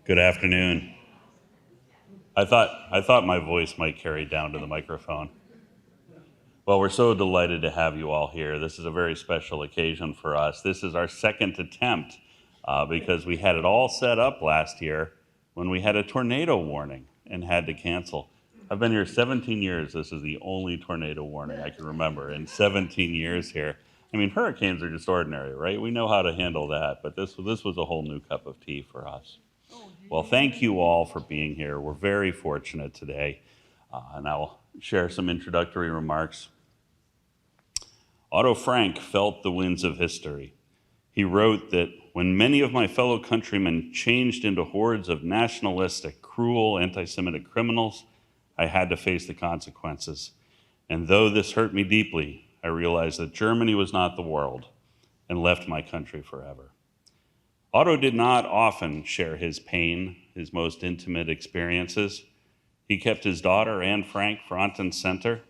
Good afternoon. I thought my voice might carry down to the microphone. Well, we're so delighted to have you all here. This is a very special occasion for us. This is our second attempt because we had it all set up last year when we had a tornado warning and had to cancel. I've been here 17 years. This is the only tornado warning I can remember in 17 years here. I mean, hurricanes are just ordinary, right? We know how to handle that, but this was a whole new cup of tea for us. Well, thank you all for being here. We're very fortunate today, and I'll share some introductory remarks. Otto Frank felt the winds of history. He wrote that when many of my fellow countrymen changed into hordes of nationalistic, cruel, anti-Semitic criminals, I had to face the consequences. And though this hurt me deeply, I realized that Germany was not the world and left my country forever. Otto did not often share his pain, his most intimate experiences. He kept his daughter, Anne Frank, front and center.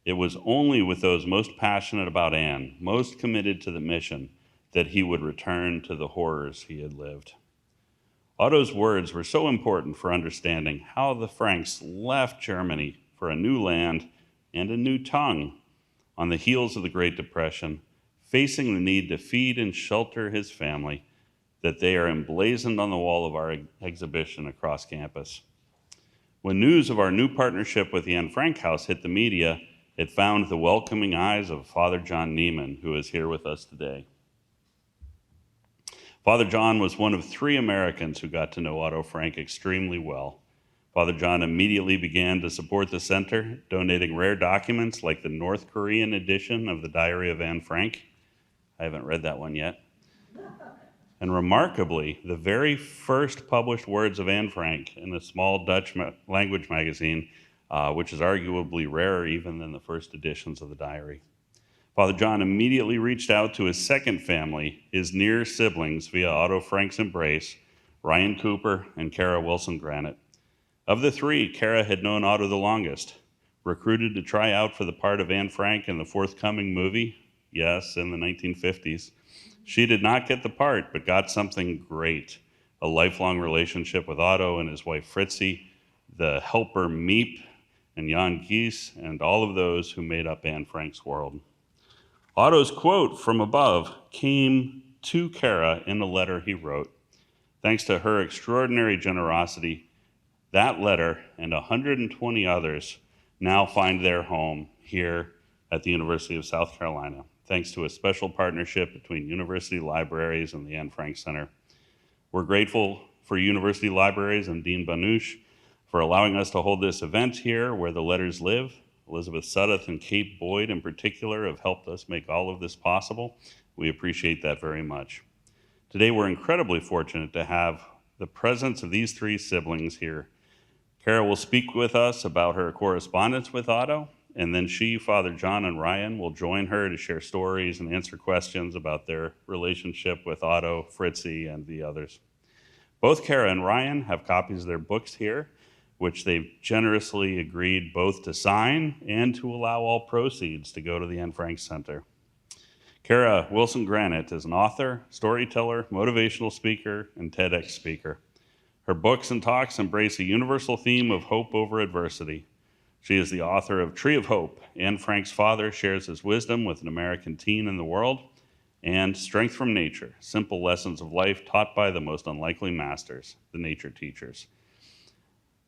It was only with those most passionate about Anne, most committed to the mission, that he would return to the horrors he had lived. Otto's words were so important for understanding how the Franks left Germany for a new land and a new tongue on the heels of the Great Depression, facing the need to feed and shelter his family, that they are emblazoned on the wall of our exhibition across campus. When news of our new partnership with the Anne Frank House hit the media, it found the welcoming eyes of Father John Neiman, who is here with us today. Father John was one of 3 Americans who got to know Otto Frank extremely well. Father John immediately began to support the center, donating rare documents like the North Korean edition of the Diary of Anne Frank. I haven't read that one yet. And remarkably, the very first published words of Anne Frank in a small Dutch language magazine, which is arguably rarer even than the first editions of the diary. Father John immediately reached out to his second family, his near siblings, via Otto Frank's embrace, Ryan Cooper and Cara Wilson Granat. Of the 3, Cara had known Otto the longest, recruited to try out for the part of Anne Frank in the forthcoming movie, yes, in the 1950s. She did not get the part, but got something great, a lifelong relationship with Otto and his wife Fritzi, the helper Miep, and Jan Gies, and all of those who made up Anne Frank's world. Otto's quote from above came to Cara in a letter he wrote. Thanks to her extraordinary generosity, that letter and 120 others now find their home here at the University of South Carolina, thanks to a special partnership between university libraries and the Anne Frank Center. We're grateful for University Libraries and Dean Banush for allowing us to hold this event here where the letters live. Elizabeth Sudduth and Kate Boyd in particular have helped us make all of this possible. We appreciate that very much. Today we're incredibly fortunate to have the presence of these 3 siblings here. Cara will speak with us about her correspondence with Otto, and then she, Father John, and Ryan will join her to share stories and answer questions about their relationship with Otto, Fritzi, and the others. Both Cara and Ryan have copies of their books here, which they've generously agreed both to sign and to allow all proceeds to go to the Anne Frank Center. Cara Wilson Granat is an author, storyteller, motivational speaker, and TEDx speaker. Her books and talks embrace a universal theme of hope over adversity. She is the author of Tree of Hope. Anne Frank's father shares his wisdom with an American teen in the world, and Strength from Nature, simple lessons of life taught by the most unlikely masters, the nature teachers.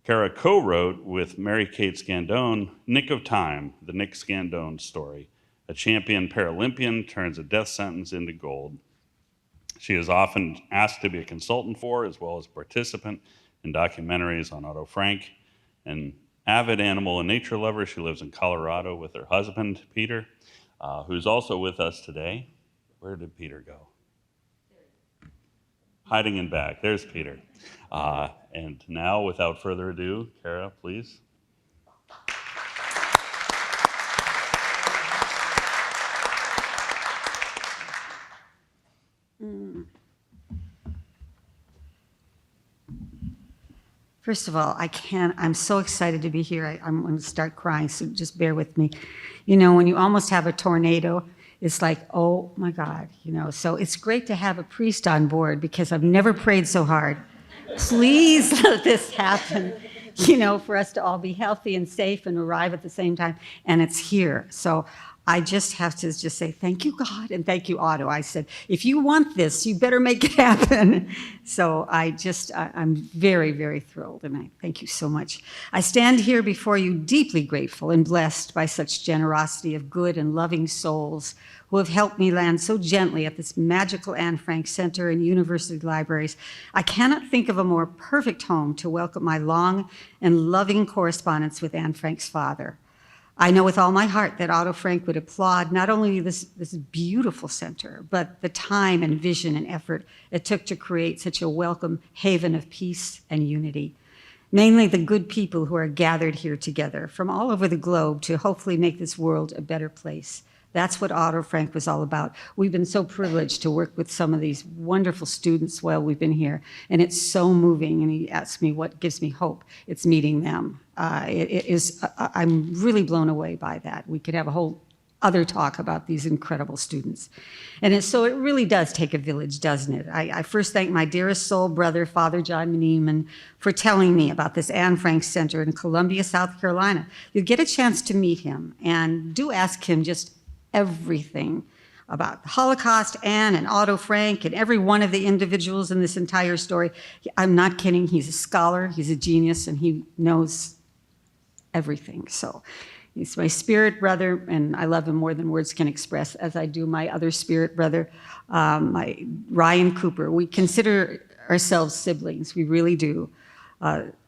Cara co-wrote with Mary Kate Scandone, Nick of Time, the Nick Scandone story. A champion Paralympian turns a death sentence into gold. She is often asked to be a consultant for, as well as participant in documentaries on Otto Frank. An avid animal and nature lover, she lives in Colorado with her husband, Peter, who's also with us today. Where did Peter go? Hiding in back. There's Peter. And now, without further ado, Cara, please. First of all, I'm so excited to be here. I'm going to start crying, so just bear with me. You know, when you almost have a tornado, it's like, oh my God, you know. So it's great to have a priest on board because I've never prayed so hard. Please let this happen, you know, for us to all be healthy and safe and arrive at the same time. And it's here. So I just have to just say, thank you, God, and thank you, Otto. I said, if you want this, you better make it happen. So I'm very, very thrilled, and I thank you so much. I stand here before you deeply grateful and blessed by such generosity of good and loving souls who have helped me land so gently at this magical Anne Frank Center and university libraries. I cannot think of a more perfect home to welcome my long and loving correspondence with Anne Frank's father. I know with all my heart that Otto Frank would applaud not only this beautiful center, but the time and vision and effort it took to create such a welcome haven of peace and unity. Mainly the good people who are gathered here together from all over the globe to hopefully make this world a better place. That's what Otto Frank was all about. We've been so privileged to work with some of these wonderful students while we've been here, and it's so moving. And he asked me what gives me hope. It's meeting them. I'm really blown away by that. We could have a whole other talk about these incredible students. And so it really does take a village, doesn't it? I first thank my dearest soul brother, Father John Neiman, for telling me about this Anne Frank Center in Columbia, South Carolina. You'll get a chance to meet him, and do ask him just everything about the Holocaust, Anne and Otto Frank, and every one of the individuals in this entire story. I'm not kidding. He's a scholar, he's a genius, and he knows everything. So he's my spirit brother, and I love him more than words can express, as I do my other spirit brother, my Ryan Cooper. We consider ourselves siblings, we really do.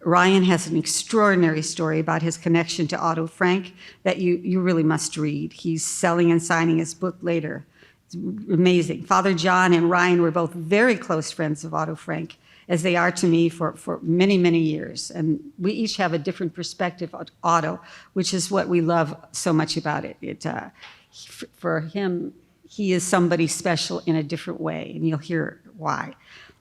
Ryan has an extraordinary story about his connection to Otto Frank that you really must read. He's selling and signing his book later. It's amazing. Father John and Ryan were both very close friends of Otto Frank, as they are to me for many, many years. And we each have a different perspective of Otto, which is what we love so much about it. For him, he is somebody special in a different way, and you'll hear why.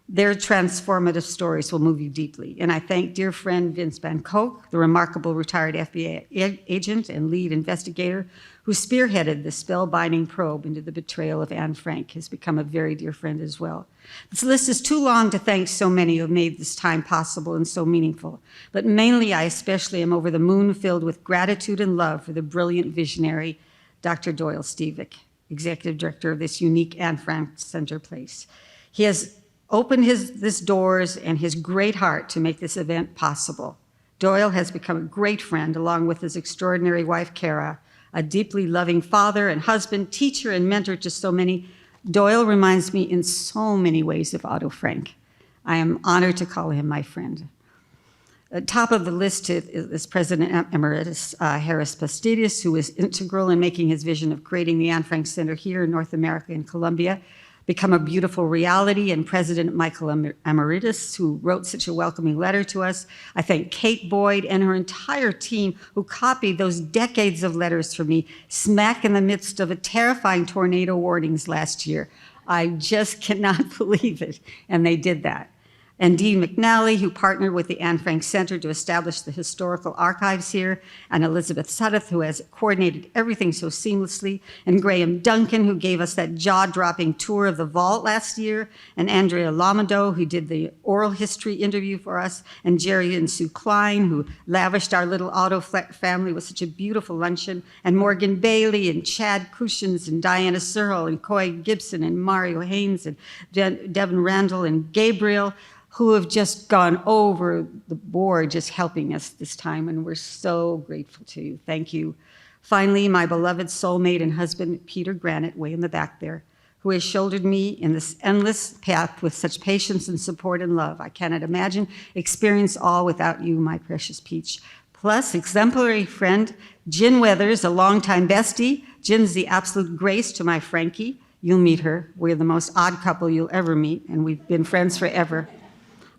Their transformative stories will move you deeply. And I thank dear friend Vince Van Koch, the remarkable retired FBI agent and lead investigator who spearheaded the spellbinding probe into the betrayal of Anne Frank, has become a very dear friend as well. This list is too long to thank so many who have made this time possible and so meaningful. But mainly, I especially am over the moon filled with gratitude and love for the brilliant visionary, Dr. Doyle Stevick, executive director of this unique Anne Frank Center place. He has opened his doors and his great heart to make this event possible. Doyle has become a great friend, along with his extraordinary wife, Cara, a deeply loving father and husband, teacher and mentor to so many. Doyle reminds me in so many ways of Otto Frank. I am honored to call him my friend. At top of the list is President Emeritus Harris Pastidius, who was integral in making his vision of creating the Anne Frank Center here in North America in Columbia become a beautiful reality, and President Michael Emeritus, who wrote such a welcoming letter to us. I thank Kate Boyd and her entire team who copied those decades of letters for me smack in the midst of a terrifying tornado warnings last year. I just cannot believe it, and they did that. And Dean McNally, who partnered with the Anne Frank Center to establish the historical archives here, and Elizabeth Sudduth, who has coordinated everything so seamlessly, and Graham Duncan, who gave us that jaw-dropping tour of the vault last year, and Andrea Lamado, who did the oral history interview for us, and Jerry and Sue Klein, who lavished our little Otto family with such a beautiful luncheon, and Morgan Bailey, and Chad Kushins, and Diana Searle, and Coy Gibson, and Mario Haynes, and Devin Randall, and Gabriel, who have just gone over the board just helping us this time, and we're so grateful to you. Thank you. Finally, my beloved soulmate and husband, Peter Granat, way in the back there, who has shouldered me in this endless path with such patience and support and love. I cannot imagine experience all without you, my precious peach. Plus, exemplary friend, Jen Weathers, a longtime bestie. Jen's the absolute grace to my Frankie. You'll meet her. We're the most odd couple you'll ever meet, and we've been friends forever.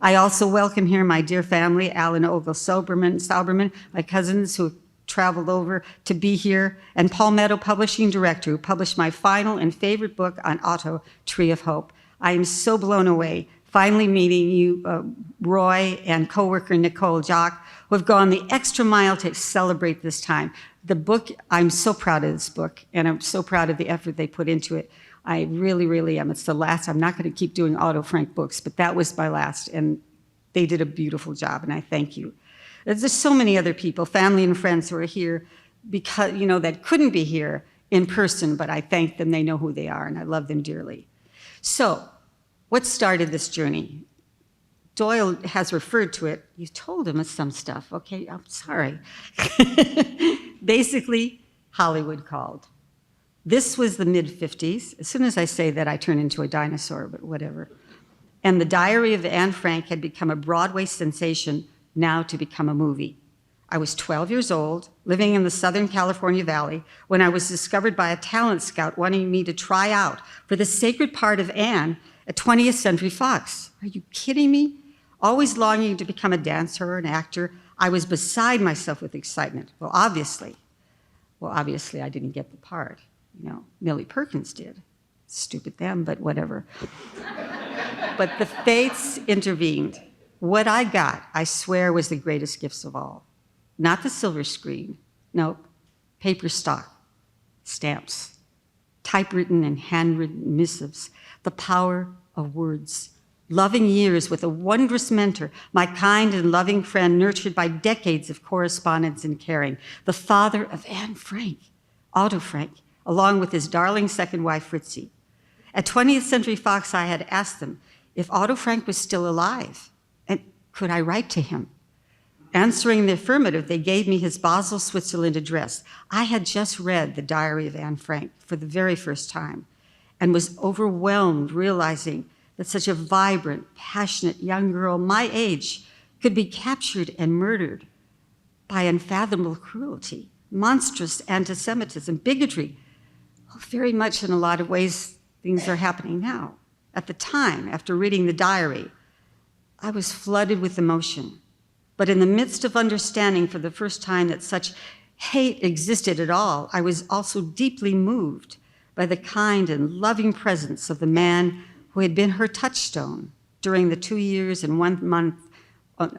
I also welcome here my dear family, Alan Ogle Sauberman, my cousins who traveled over to be here, and Paul Meadow, publishing director, who published my final and favorite book on Otto, Tree of Hope. I am so blown away finally meeting you, Roy, and coworker Nicole Jock, who have gone the extra mile to celebrate this time. The book, I'm so proud of this book, and I'm so proud of the effort they put into it. I really, really am. It's the last. I'm not going to keep doing Otto Frank books, but that was my last. And They did a beautiful job, and I thank you. There's so many other people, family and friends who are here because, that couldn't be here in person, but I thank them. They know who they are, and I love them dearly. So, what started this journey? Doyle has referred to it. You told him some stuff. Okay, I'm sorry. Basically, Hollywood called. This was the mid-50s. As soon as I say that, I turn into a dinosaur, but whatever. And The Diary of Anne Frank had become a Broadway sensation, now to become a movie. I was 12 years old, living in the Southern California Valley, when I was discovered by a talent scout wanting me to try out for the sacred part of Anne at 20th Century Fox. Are you kidding me? Always longing to become a dancer or an actor, I was beside myself with excitement. Well, obviously, I didn't get the part. Millie Perkins did. Stupid them, but whatever. But the fates intervened. What I got, I swear, was the greatest gifts of all. Not the silver screen, no, paper stock, stamps, typewritten and handwritten missives, the power of words. Loving years with a wondrous mentor, my kind and loving friend nurtured by decades of correspondence and caring, the father of Anne Frank, Otto Frank, along with his darling second wife, Fritzie. At 20th Century Fox, I had asked them if Otto Frank was still alive, and could I write to him? Answering the affirmative, they gave me his Basel, Switzerland address. I had just read The Diary of Anne Frank for the very first time and was overwhelmed realizing that such a vibrant, passionate young girl my age could be captured and murdered by unfathomable cruelty, monstrous anti-Semitism, bigotry. Well, very much in a lot of ways, things are happening now. At the time, after reading the diary, I was flooded with emotion. But in the midst of understanding for the first time that such hate existed at all, I was also deeply moved by the kind and loving presence of the man who had been her touchstone during the 2 years and 1 month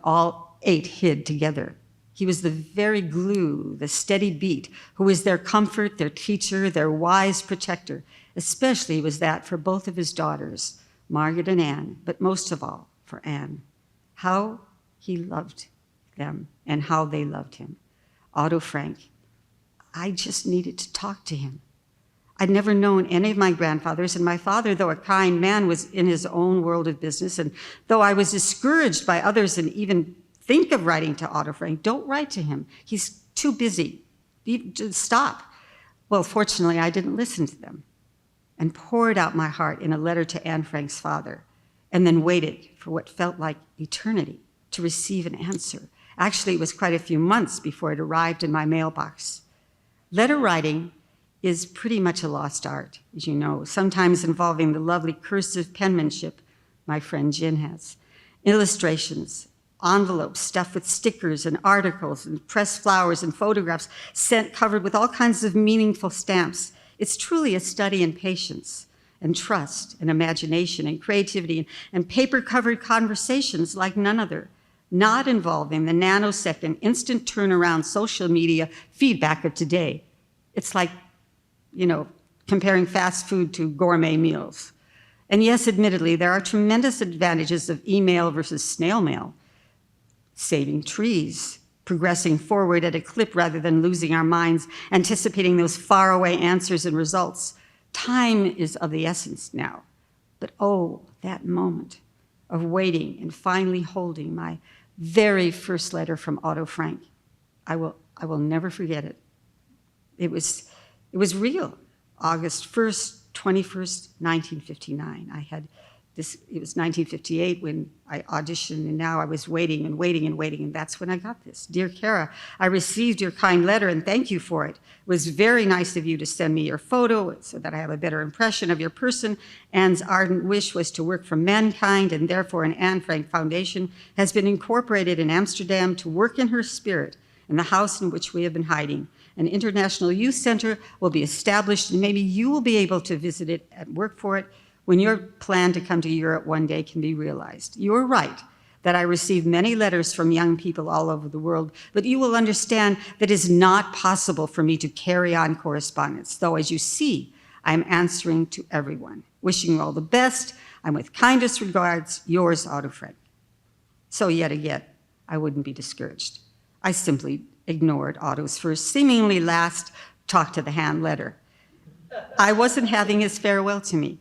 all 8 hid together. He was the very glue, the steady beat, who was their comfort, their teacher, their wise protector. Especially was that for both of his daughters, Margaret and Anne, but most of all for Anne. How he loved them and how they loved him. Otto Frank. I just needed to talk to him. I'd never known any of my grandfathers, and my father, though a kind man, was in his own world of business, and though I was discouraged by others and even think of writing to Otto Frank, don't write to him. He's too busy. Stop. Well, fortunately, I didn't listen to them and poured out my heart in a letter to Anne Frank's father, and then waited for what felt like eternity to receive an answer. Actually, it was quite a few months before it arrived in my mailbox. Letter writing is pretty much a lost art, as you know, sometimes involving the lovely cursive penmanship my friend Jen has, illustrations, envelopes stuffed with stickers and articles and pressed flowers and photographs sent covered with all kinds of meaningful stamps. It's truly a study in patience and trust and imagination and creativity and paper-covered conversations like none other, not involving the nanosecond instant turnaround social media feedback of today. It's like, comparing fast food to gourmet meals. And yes, admittedly, there are tremendous advantages of email versus snail mail. Saving trees, progressing forward at a clip rather than losing our minds, anticipating those faraway answers and results. Time is of the essence now. But oh, that moment of waiting and finally holding my very first letter from Otto Frank. I will never forget it. It was real. August 1st, 21st, 1959. It was 1958 when I auditioned, and now I was waiting and waiting and waiting, and that's when I got this. Dear Cara, I received your kind letter, and thank you for it. It was very nice of you to send me your photo so that I have a better impression of your person. Anne's ardent wish was to work for mankind, and therefore an Anne Frank Foundation has been incorporated in Amsterdam to work in her spirit in the house in which we have been hiding. An international youth center will be established, and maybe you will be able to visit it and work for it when your plan to come to Europe one day can be realized. You are right that I receive many letters from young people all over the world, but you will understand that it is not possible for me to carry on correspondence, though as you see, I am answering to everyone. Wishing you all the best, and with kindest regards, yours, Otto Frank. So yet again, I wouldn't be discouraged. I simply ignored Otto's first, seemingly last talk to the hand letter. I wasn't having his farewell to me.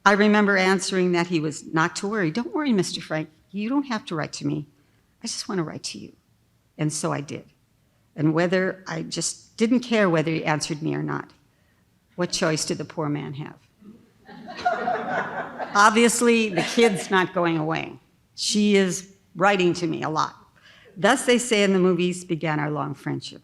I remember answering that he was not to worry. Don't worry, Mr. Frank. You don't have to write to me. I just want to write to you. And so I did. And whether I just didn't care whether he answered me or not. What choice did the poor man have? Obviously, the kid's not going away. She is writing to me a lot. Thus, they say in the movies, began our long friendship.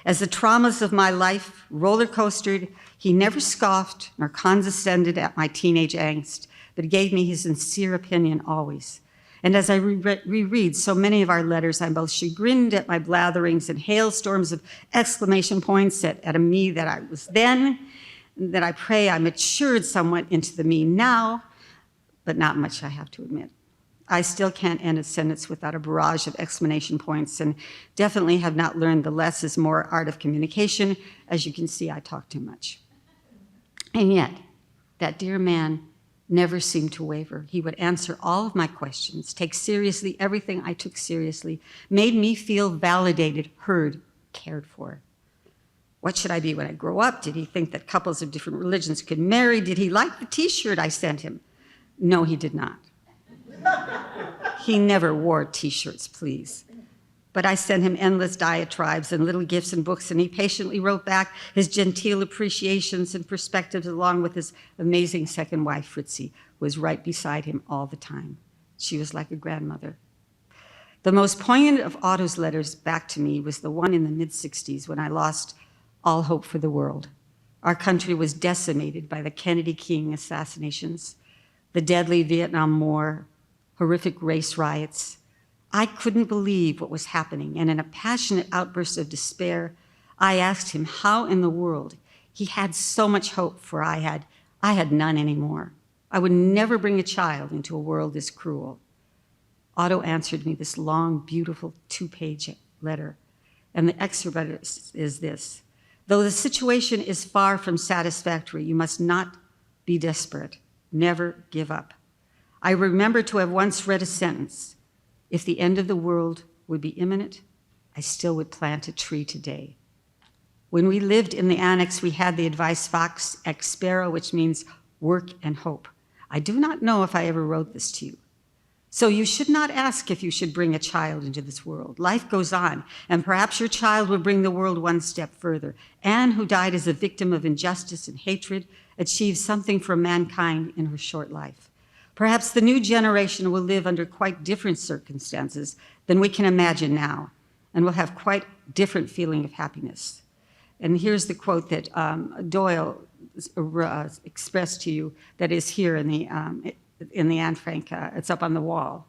As the traumas of my life roller coastered, he never scoffed nor condescended at my teenage angst, but gave me his sincere opinion always. And as I reread so many of our letters, I'm both chagrined at my blatherings and hailstorms of exclamation points at a me that I was then, that I pray I matured somewhat into the me now, but not much, I have to admit. I still can't end a sentence without a barrage of exclamation points, and definitely have not learned the less is more art of communication. As you can see, I talk too much. And yet, that dear man never seemed to waver. He would answer all of my questions, take seriously everything I took seriously, made me feel validated, heard, cared for. What should I be when I grow up? Did he think that couples of different religions could marry? Did he like the t-shirt I sent him? No, he did not. He never wore t-shirts, please. But I sent him endless diatribes and little gifts and books, and he patiently wrote back his genteel appreciations and perspectives, along with his amazing second wife, Fritzi, who was right beside him all the time. She was like a grandmother. The most poignant of Otto's letters back to me was the one in the mid-60s when I lost all hope for the world. Our country was decimated by the Kennedy-King assassinations, the deadly Vietnam War, horrific race riots. I couldn't believe what was happening, and in a passionate outburst of despair, I asked him how in the world he had so much hope, for I had none anymore. I would never bring a child into a world this cruel. Otto answered me this long, beautiful 2-page letter, and the excerpt is this: though the situation is far from satisfactory, you must not be desperate. Never give up. I remember to have once read a sentence: if the end of the world would be imminent, I still would plant a tree today. When we lived in the annex, we had the advice vox ex spero, which means work and hope. I do not know if I ever wrote this to you. So you should not ask if you should bring a child into this world. Life goes on, and perhaps your child will bring the world one step further. Anne, who died as a victim of injustice and hatred, achieved something for mankind in her short life. Perhaps the new generation will live under quite different circumstances than we can imagine now, and will have quite different feeling of happiness. And here's the quote that Doyle expressed to you that is here in the Anne Frank, it's up on the wall.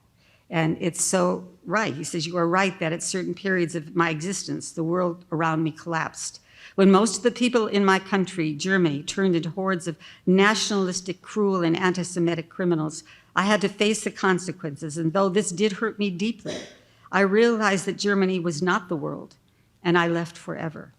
And it's so right. He says, you are right that at certain periods of my existence, the world around me collapsed. When most of the people in my country, Germany, turned into hordes of nationalistic, cruel, and anti-Semitic criminals, I had to face the consequences. And though this did hurt me deeply, I realized that Germany was not the world, and I left forever.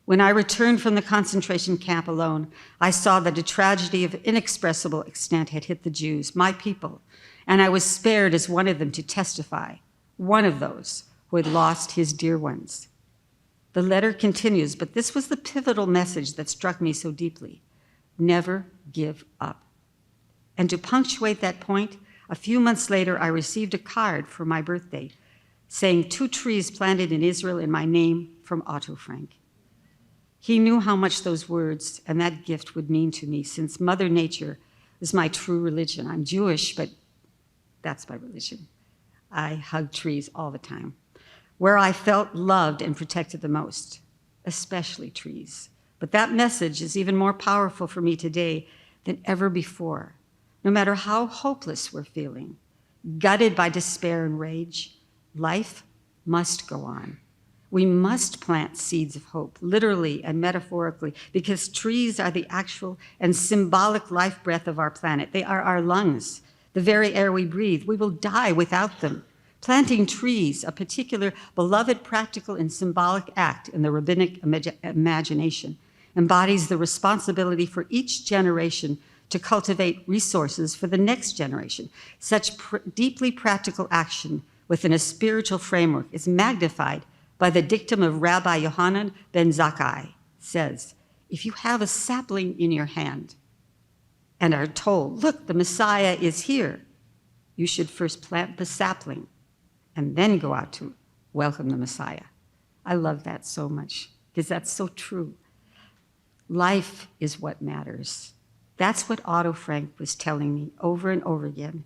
When I returned from the concentration camp alone, I saw that a tragedy of inexpressible extent had hit the Jews, my people, and I was spared as one of them to testify, one of those who had lost his dear ones. The letter continues, but this was the pivotal message that struck me so deeply: never give up. And to punctuate that point, a few months later, I received a card for my birthday saying 2 trees planted in Israel in my name from Otto Frank. He knew how much those words and that gift would mean to me, since Mother Nature is my true religion. I'm Jewish, but that's my religion. I hug trees all the time. Where I felt loved and protected the most, especially trees. But that message is even more powerful for me today than ever before. No matter how hopeless we're feeling, gutted by despair and rage, life must go on. We must plant seeds of hope, literally and metaphorically, because trees are the actual and symbolic life breath of our planet. They are our lungs, the very air we breathe. We will die without them. Planting trees, a particular beloved practical and symbolic act in the rabbinic imagination, embodies the responsibility for each generation to cultivate resources for the next generation. Such deeply practical action within a spiritual framework is magnified by the dictum of Rabbi Yohanan ben Zakkai, says, if you have a sapling in your hand and are told, look, the Messiah is here, you should first plant the sapling and then go out to welcome the Messiah. I love that so much because that's so true. Life is what matters. That's what Otto Frank was telling me over and over again.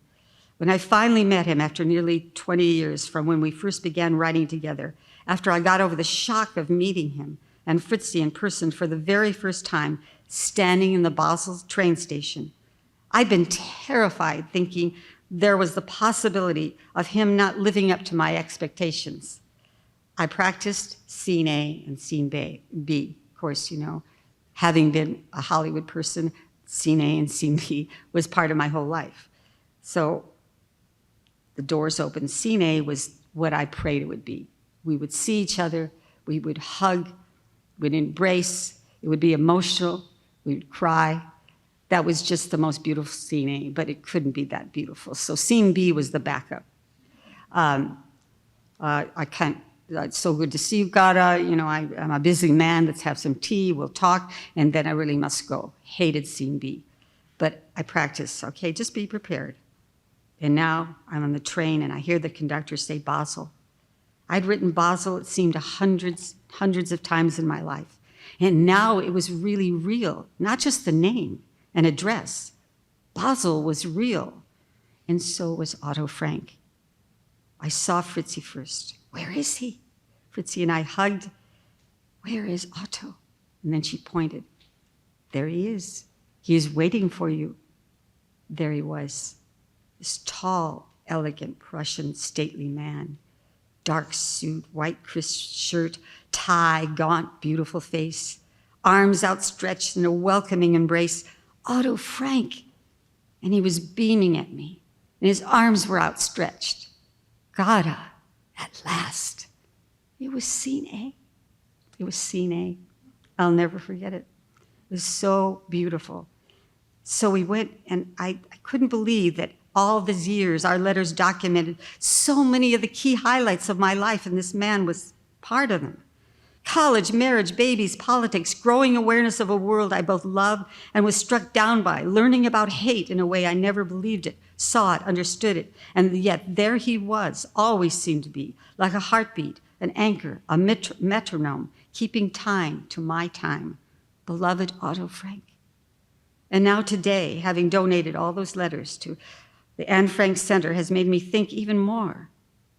When I finally met him after nearly 20 years from when we first began writing together, after I got over the shock of meeting him and Fritzi in person for the very first time, standing in the Basel train station, I'd been terrified thinking there was the possibility of him not living up to my expectations. I practiced scene A and scene B. Of course, you know, having been a Hollywood person, scene A and scene B was part of my whole life. So the doors opened. Scene A was what I prayed it would be. We would see each other, we would hug, we'd embrace, it would be emotional, we would cry. That was just the most beautiful scene A, but it couldn't be that beautiful. So scene B was the backup. It's so good to see you, Cara. You know, I'm a busy man. Let's have some tea. We'll talk. And then I really must go. Hated scene B. But I practiced. Okay, just be prepared. And now I'm on the train, and I hear the conductor say Basel. I'd written Basel, it seemed, hundreds of times in my life. And now it was really real, not just the name and address. Basel was real. And so was Otto Frank. I saw Fritzi first. Where is he? Fritzi and I hugged. Where is Otto? And then she pointed. There he is. He is waiting for you. There he was. This tall, elegant, Prussian, stately man. Dark suit, white crisp shirt, tie, gaunt, beautiful face. Arms outstretched in a welcoming embrace. Otto Frank. And he was beaming at me. And his arms were outstretched. Cara. At last, it was scene A. It was scene A. I'll never forget it. It was so beautiful. So we went, and I couldn't believe that all these years our letters documented so many of the key highlights of my life, and this man was part of them. College, marriage, babies, politics, growing awareness of a world I both loved and was struck down by, learning about hate in a way I never believed it, saw it, understood it, and yet there he was, always seemed to be, like a heartbeat, an anchor, a metronome, keeping time to my time. Beloved Otto Frank. And now today, having donated all those letters to the Anne Frank Center has made me think even more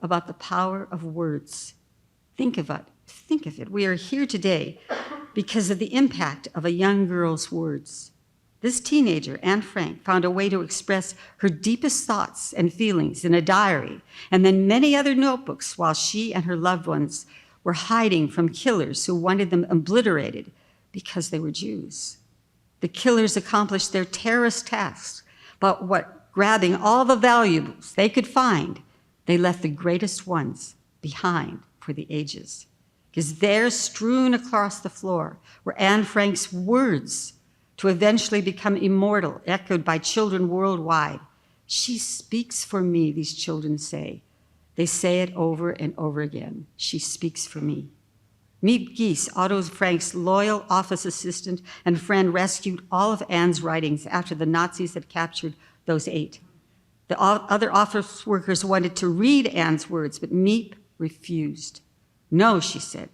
about the power of words. Think of it. Think of it. We are here today because of the impact of a young girl's words. This teenager, Anne Frank, found a way to express her deepest thoughts and feelings in a diary, and then many other notebooks while she and her loved ones were hiding from killers who wanted them obliterated because they were Jews. The killers accomplished their terrorist tasks, but grabbing all the valuables they could find, they left the greatest ones behind for the ages. Because there, strewn across the floor, were Anne Frank's words to eventually become immortal, echoed by children worldwide. She speaks for me, these children say. They say it over and over again. She speaks for me. Miep Gies, Otto Frank's loyal office assistant and friend, rescued all of Anne's writings after the Nazis had captured those 8. The other office workers wanted to read Anne's words, but Miep refused. No, she said.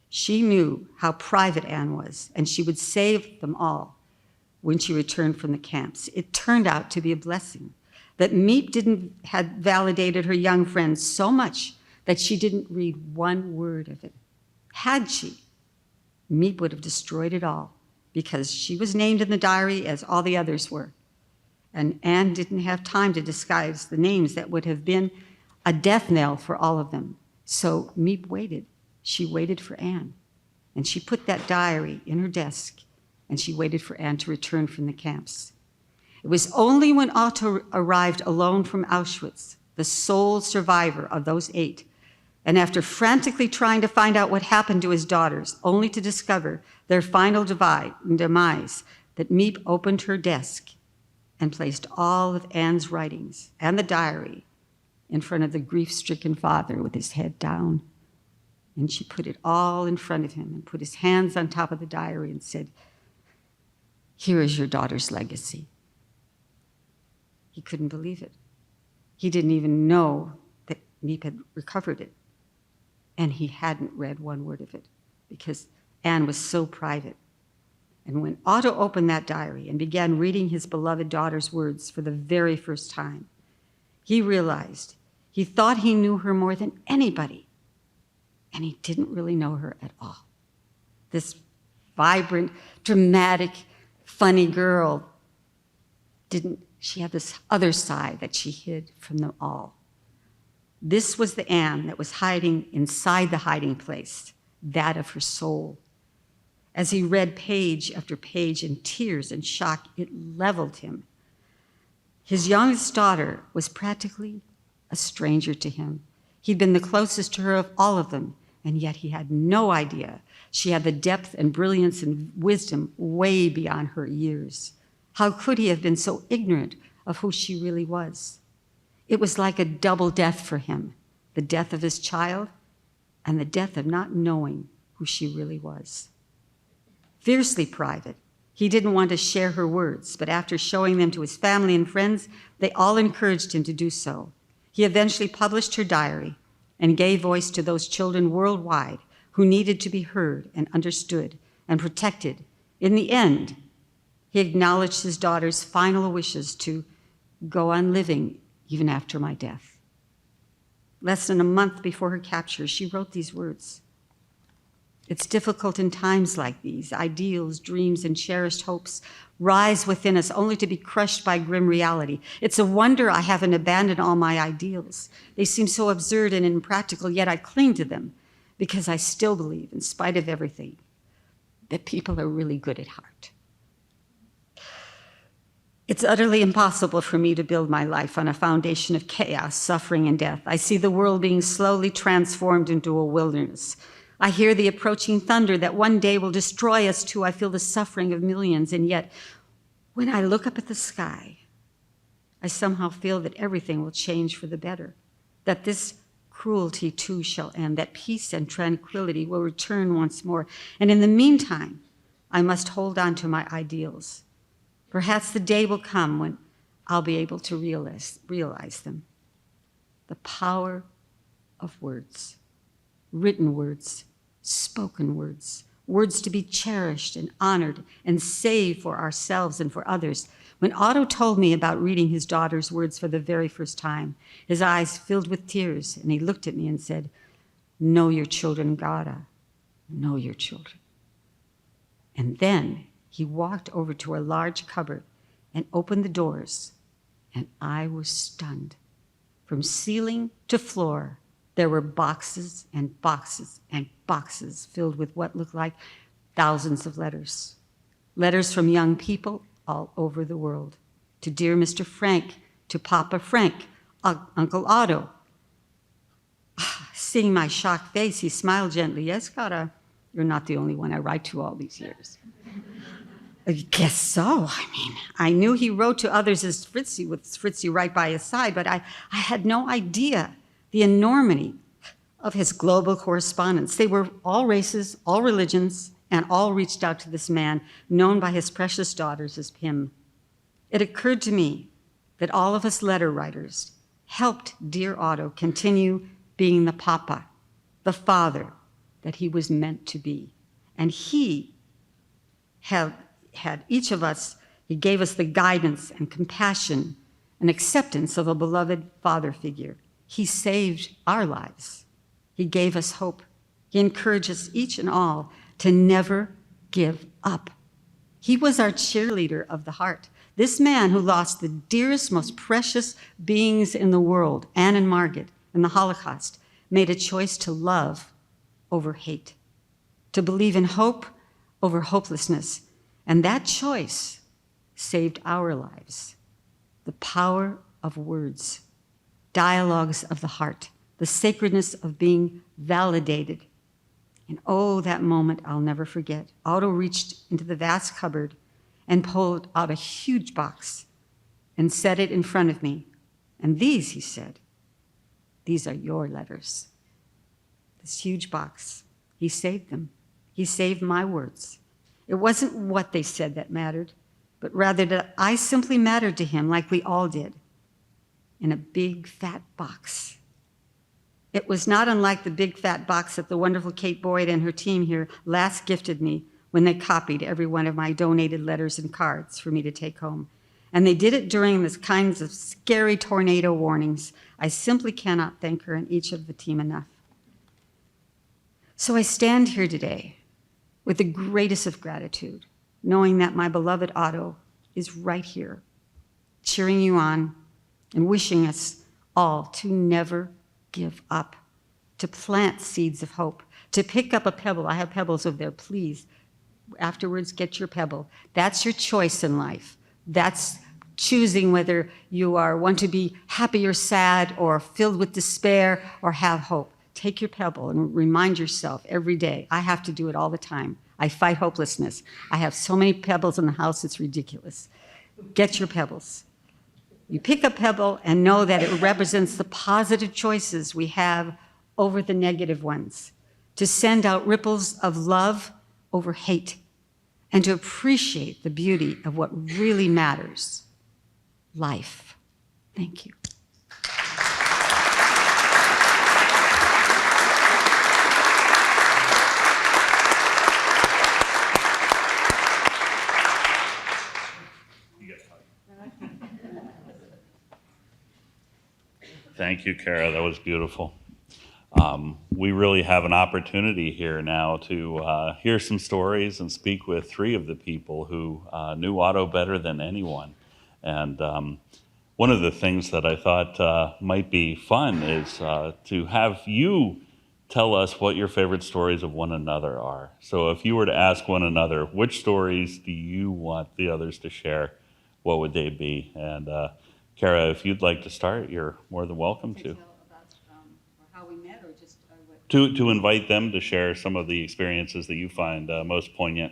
She knew how private Anne was, and she would save them all when she returned from the camps. It turned out to be a blessing that Miep had validated her young friend so much that she didn't read one word of it. Had she, Miep would have destroyed it all because she was named in the diary as all the others were. And Anne didn't have time to disguise the names that would have been a death knell for all of them. So Miep waited. She waited for Anne. And she put that diary in her desk, and she waited for Anne to return from the camps. It was only when Otto arrived alone from Auschwitz, the sole survivor of those 8, and after frantically trying to find out what happened to his daughters, only to discover their final demise, that Miep opened her desk and placed all of Anne's writings and the diary in front of the grief-stricken father with his head down. And she put it all in front of him and put his hands on top of the diary and said, "Here is your daughter's legacy." He couldn't believe it. He didn't even know that Miep had recovered it. And he hadn't read one word of it because Anne was so private. And when Otto opened that diary and began reading his beloved daughter's words for the very first time, he realized he thought he knew her more than anybody, and he didn't really know her at all. This vibrant, dramatic, funny girl she had this other side that she hid from them all. This was the Anne that was hiding inside the hiding place, that of her soul. As he read page after page in tears and shock, it leveled him. His youngest daughter was practically a stranger to him. He'd been the closest to her of all of them, and yet he had no idea she had the depth and brilliance and wisdom way beyond her years. How could he have been so ignorant of who she really was? It was like a double death for him, the death of his child and the death of not knowing who she really was. Fiercely private, he didn't want to share her words, but after showing them to his family and friends, they all encouraged him to do so. He eventually published her diary and gave voice to those children worldwide who needed to be heard and understood and protected. In the end, he acknowledged his daughter's final wishes to go on living even after my death. Less than a month before her capture, she wrote these words. "It's difficult in times like these. Ideals, dreams, and cherished hopes rise within us only to be crushed by grim reality. It's a wonder I haven't abandoned all my ideals. They seem so absurd and impractical, yet I cling to them because I still believe, in spite of everything, that people are really good at heart. It's utterly impossible for me to build my life on a foundation of chaos, suffering, and death. I see the world being slowly transformed into a wilderness. I hear the approaching thunder that one day will destroy us too. I feel the suffering of millions, and yet when I look up at the sky, I somehow feel that everything will change for the better, that this cruelty too shall end, that peace and tranquility will return once more. And in the meantime, I must hold on to my ideals. Perhaps the day will come when I'll be able to realize them. The power of words, written words, spoken words, words to be cherished and honored and saved for ourselves and for others. When Otto told me about reading his daughter's words for the very first time, his eyes filled with tears, and he looked at me and said, "Know your children, Cara. Know your children." And then he walked over to a large cupboard and opened the doors, and I was stunned. From ceiling to floor, there were boxes and boxes and boxes filled with what looked like thousands of letters. Letters from young people all over the world. To dear Mr. Frank, to Papa Frank, Uncle Otto. Seeing my shocked face, he smiled gently. "Yes, Cara, you're not the only one I write to all these years." I guess so. I knew he wrote to others as Fritzy, with Fritzy right by his side, but I had no idea the enormity of his global correspondence. They were all races, all religions, and all reached out to this man, known by his precious daughters as Pim. It occurred to me that all of us letter writers helped dear Otto continue being the papa, the father that he was meant to be. And he had each of us, he gave us the guidance and compassion and acceptance of a beloved father figure. He saved our lives. He gave us hope. He encouraged us each and all to never give up. He was our cheerleader of the heart. This man who lost the dearest, most precious beings in the world, Anne and Margaret, in the Holocaust, made a choice to love over hate, to believe in hope over hopelessness. And that choice saved our lives. The power of words, dialogues of the heart, the sacredness of being validated. And oh, that moment I'll never forget. Otto reached into the vast cupboard and pulled out a huge box and set it in front of me. And these, he said, these are your letters. This huge box. He saved them. He saved my words. It wasn't what they said that mattered, but rather that I simply mattered to him like we all did, in a big, fat box. It was not unlike the big, fat box that the wonderful Kate Boyd and her team here last gifted me when they copied every one of my donated letters and cards for me to take home. And they did it during the kinds of scary tornado warnings. I simply cannot thank her and each of the team enough. So I stand here today with the greatest of gratitude, knowing that my beloved Otto is right here, cheering you on and wishing us all to never give up, to plant seeds of hope, to pick up a pebble. I have pebbles over there, please. Afterwards, get your pebble. That's your choice in life. That's choosing whether you want to be happy or sad or filled with despair or have hope. Take your pebble and remind yourself every day. I have to do it all the time. I fight hopelessness. I have so many pebbles in the house, it's ridiculous. Get your pebbles. You pick a pebble and know that it represents the positive choices we have over the negative ones, to send out ripples of love over hate, and to appreciate the beauty of what really matters, life. Thank you. Thank you, Cara. That was beautiful. We really have an opportunity here now to hear some stories and speak with three of the people who knew Otto better than anyone. And one of the things that I thought might be fun is to have you tell us what your favorite stories of one another are. So if you were to ask one another, which stories do you want the others to share, what would they be? And Cara, if you'd like to start, you're more than welcome to. Tell about how we met, or just what? To invite them to share some of the experiences that you find most poignant.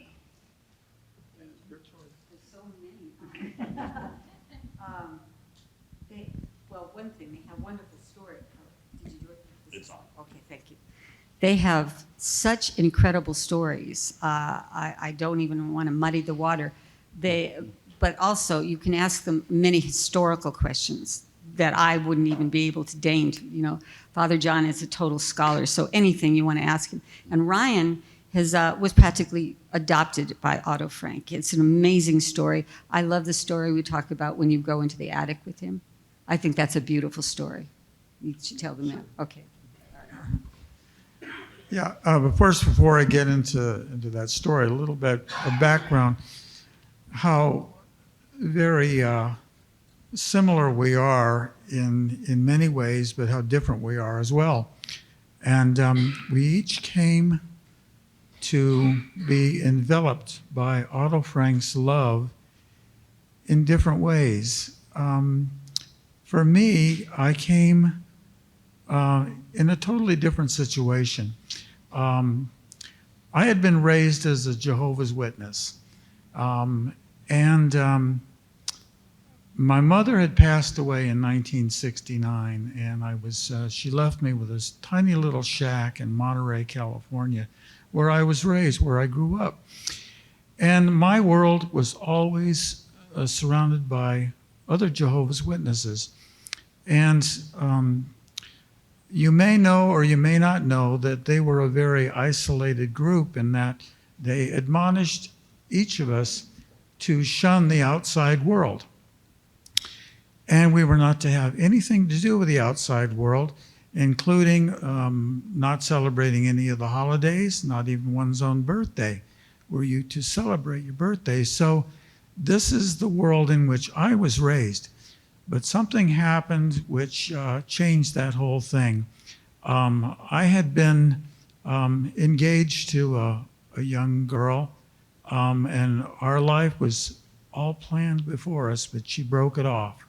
There's so many. Well, one thing, they have wonderful story. Did you do it? It's on. Okay, thank you. They have such incredible stories. I don't even want to muddy the water. But also, you can ask them many historical questions that I wouldn't even be able to deign to. Father John is a total scholar, so anything you want to ask him. And Ryan was practically adopted by Otto Frank. It's an amazing story. I love the story we talk about when you go into the attic with him. I think that's a beautiful story. You should tell them that. Okay. Yeah, but first, before I get into that story, a little bit of background, how very similar we are in many ways, but how different we are as well. And we each came to be enveloped by Otto Frank's love in different ways. For me, I came in a totally different situation. I had been raised as a Jehovah's Witness. My mother had passed away in 1969, and she left me with this tiny little shack in Monterey, California, where I was raised, where I grew up. And my world was always surrounded by other Jehovah's Witnesses. And you may know or you may not know that they were a very isolated group in that they admonished each of us to shun the outside world. And we were not to have anything to do with the outside world, including not celebrating any of the holidays, not even one's own birthday, were you to celebrate your birthday. So this is the world in which I was raised. But something happened which changed that whole thing. I had been engaged to a young girl, and our life was all planned before us, but she broke it off.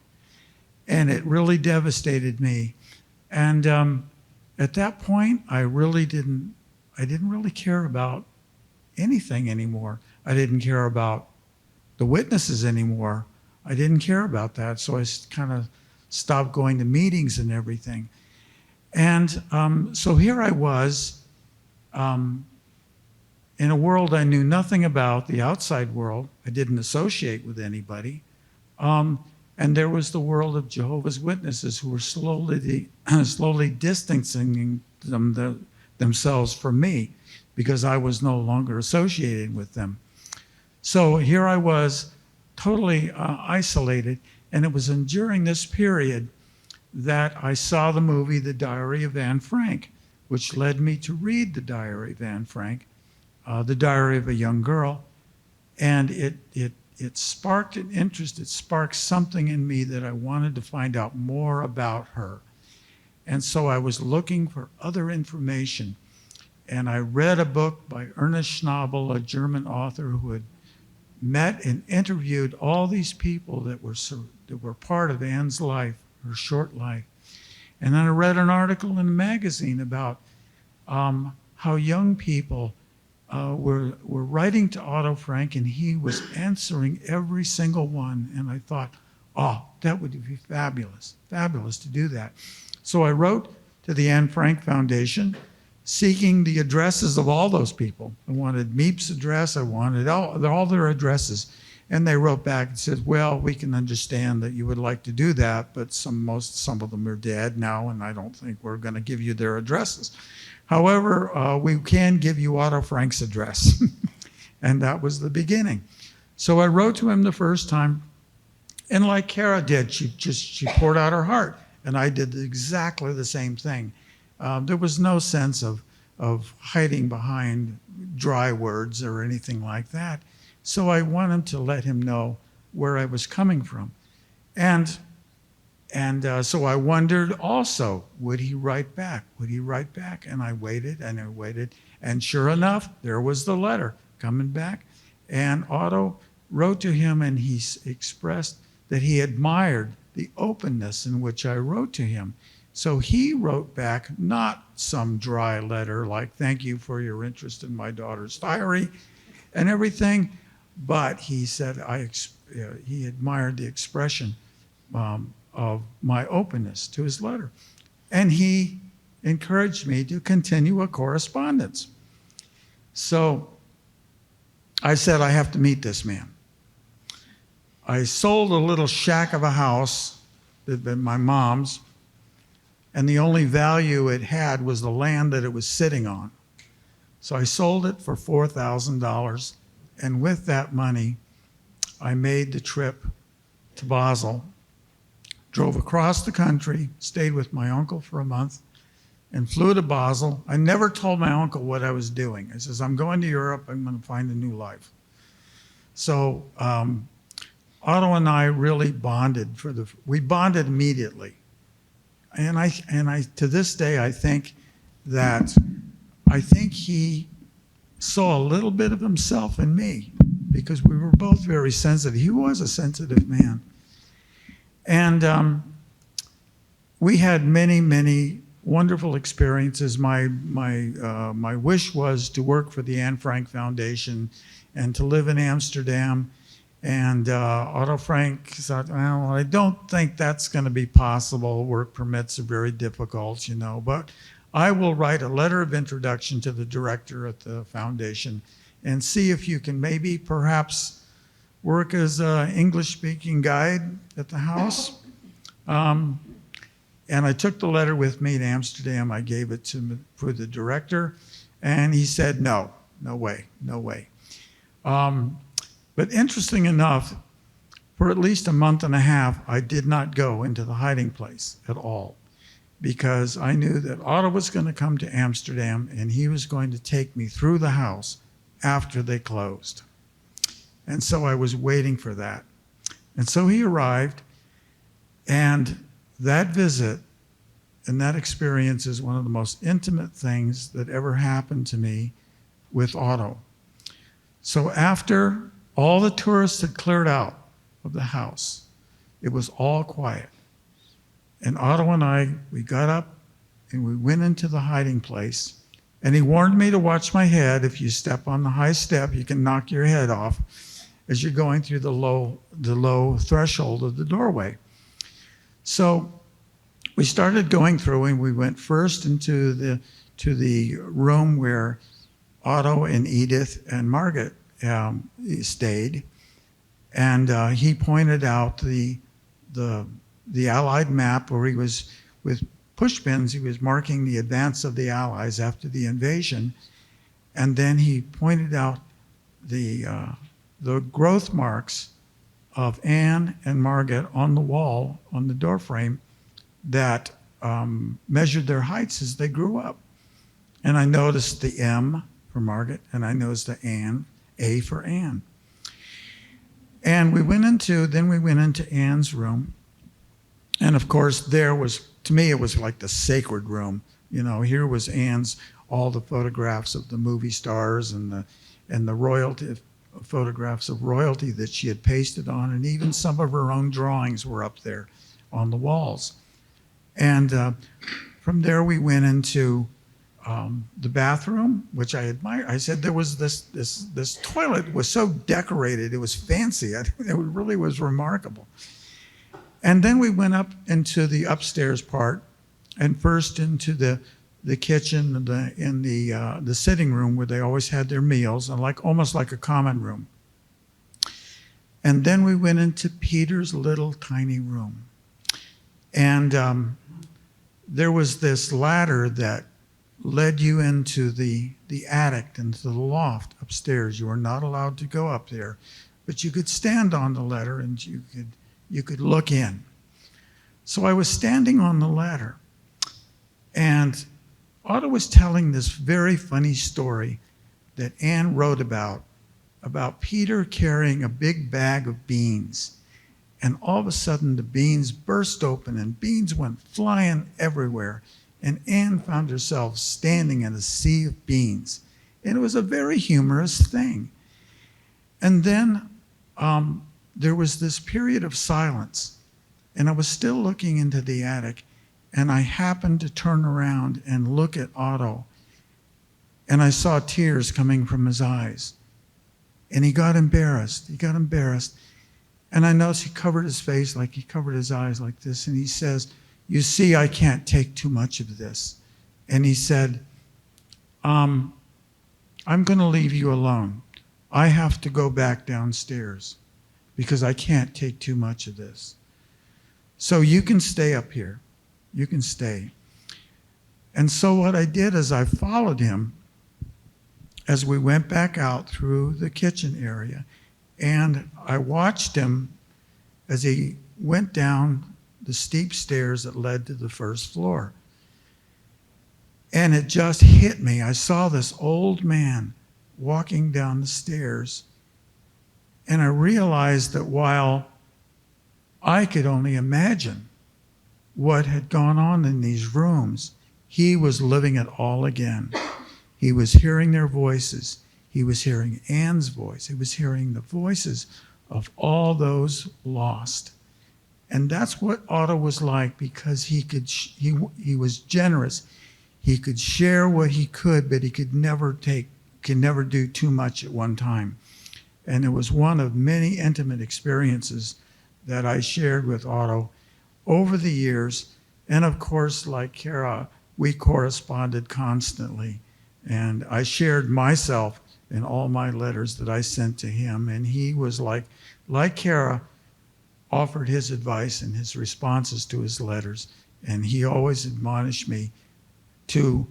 And it really devastated me. And at that point, I didn't really care about anything anymore. I didn't care about the witnesses anymore. I didn't care about that, so I kind of stopped going to meetings and everything. And so here I was in a world I knew nothing about, the outside world. I didn't associate with anybody. And there was the world of Jehovah's Witnesses who were slowly distancing themselves from me because I was no longer associated with them. So here I was, totally isolated, and it was during this period that I saw the movie The Diary of Anne Frank, which led me to read The Diary of Anne Frank, The Diary of a Young Girl, and it sparked an interest. It sparked something in me that I wanted to find out more about her. And so I was looking for other information, and I read a book by Ernest Schnabel, a German author who had met and interviewed all these people that were part of Anne's life, her short life. And then I read an article in a magazine about how young people were writing to Otto Frank, and he was answering every single one. And I thought, oh, that would be fabulous to do that. So I wrote to the Anne Frank Foundation seeking the addresses of all those people. I wanted Meep's address, I wanted all their addresses. And they wrote back and said, well, we can understand that you would like to do that, but some of them are dead now, and I don't think we're going to give you their addresses. However, we can give you Otto Frank's address. And that was the beginning. So I wrote to him the first time, and like Cara did, she poured out her heart, and I did exactly the same thing. There was no sense of hiding behind dry words or anything like that. So I wanted to let him know where I was coming from. And so I wondered also, would he write back? Would he write back? And I waited and I waited. And sure enough, there was the letter coming back. And Otto wrote to him, and he expressed that he admired the openness in which I wrote to him. So he wrote back not some dry letter like, thank you for your interest in my daughter's diary and everything, but he said he admired the expression of my openness to his letter. And he encouraged me to continue a correspondence. So I said, I have to meet this man. I sold a little shack of a house that had been my mom's, and the only value it had was the land that it was sitting on. So I sold it for $4,000, and with that money, I made the trip to Basel, drove across the country, stayed with my uncle for a month, and flew to Basel. I never told my uncle what I was doing. I says, I'm going to Europe, I'm going to find a new life. So Otto and I really bonded we bonded immediately. And I to this day, I think he saw a little bit of himself in me because we were both very sensitive. He was a sensitive man. And we had many, many wonderful experiences. My wish was to work for the Anne Frank Foundation and to live in Amsterdam. And Otto Frank thought, well, I don't think that's going to be possible. Work permits are very difficult, but I will write a letter of introduction to the director at the foundation and see if you can maybe perhaps work as an English-speaking guide at the house. And I took the letter with me to Amsterdam. I gave it for the director, and he said, no way. But interesting enough, for at least a month and a half, I did not go into the hiding place at all because I knew that Otto was going to come to Amsterdam and he was going to take me through the house after they closed. And so I was waiting for that. And so he arrived, and that visit and that experience is one of the most intimate things that ever happened to me with Otto. So after all the tourists had cleared out of the house, it was all quiet. And Otto and I, we got up and we went into the hiding place. And he warned me to watch my head. If you step on the high step, you can knock your head off. as you're going through the low threshold of the doorway. So we started going through, and we went first into the room where Otto and Edith and Margaret stayed, and he pointed out the Allied map where he was, with pushpins, he was marking the advance of the Allies after the invasion, and then he pointed out the growth marks of Anne and Margaret on the wall, on the doorframe, that measured their heights as they grew up. And I noticed the M for Margaret, and I noticed the A for Anne. And then we went into Anne's room. And of course, to me, it was like the sacred room. You know, here was all the photographs of the movie stars and the royalty photographs of royalty that she had pasted on, and even some of her own drawings were up there on the walls. And from there, we went into the bathroom, which I admire. I said there was this toilet was so decorated, it was fancy. It really was remarkable. And then we went up into the upstairs part, and first into the kitchen, in the sitting room where they always had their meals, and almost like a common room. And then we went into Peter's little tiny room. And there was this ladder that led you into the attic, into the loft upstairs. You were not allowed to go up there, but you could stand on the ladder and you could look in. So I was standing on the ladder, and Otto was telling this very funny story that Anne wrote about Peter carrying a big bag of beans. And all of a sudden, the beans burst open, and beans went flying everywhere. And Anne found herself standing in a sea of beans. And it was a very humorous thing. And then there was this period of silence. And I was still looking into the attic, and I happened to turn around and look at Otto, and I saw tears coming from his eyes. And he got embarrassed. And I noticed he covered his face, like he covered his eyes like this, and he says, "You see, I can't take too much of this." And he said, I'm going to leave you alone. I have to go back downstairs because I can't take too much of this. So you can stay up here. You can stay. And so what I did is I followed him as we went back out through the kitchen area, and I watched him as he went down the steep stairs that led to the first floor. And it just hit me. I saw this old man walking down the stairs, and I realized that while I could only imagine what had gone on in these rooms, he was living it all again. He was hearing their voices. He was hearing Anne's voice. He was hearing the voices of all those lost. And that's what Otto was like, because he was generous. He could share what he could, but he could never do too much at one time. And it was one of many intimate experiences that I shared with Otto over the years. And of course, like Cara, we corresponded constantly. And I shared myself in all my letters that I sent to him. And he was like Cara, offered his advice and his responses to his letters. And he always admonished me to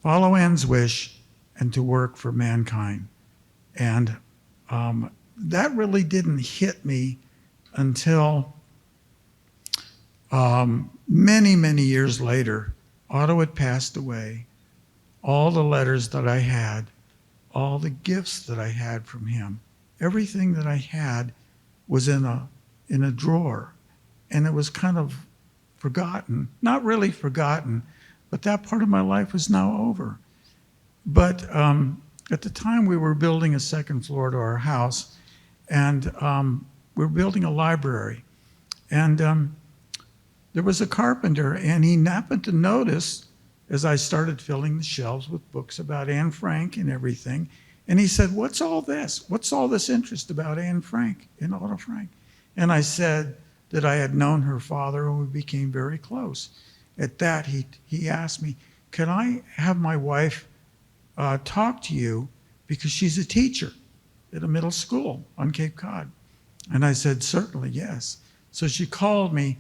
follow Anne's wish and to work for mankind. And that really didn't hit me until many, many years later. Otto had passed away. All the letters that I had, all the gifts that I had from him, everything that I had was in a drawer. And it was kind of forgotten. Not really forgotten, but that part of my life was now over. But at the time, we were building a second floor to our house, and we were building a library. And there was a carpenter, and he happened to notice, as I started filling the shelves with books about Anne Frank and everything, And he said, what's all this? What's all this interest about Anne Frank and Otto Frank? And I said that I had known her father and we became very close. At that, he asked me, can I have my wife talk to you because she's a teacher at a middle school on Cape Cod? And I said, certainly, yes. So she called me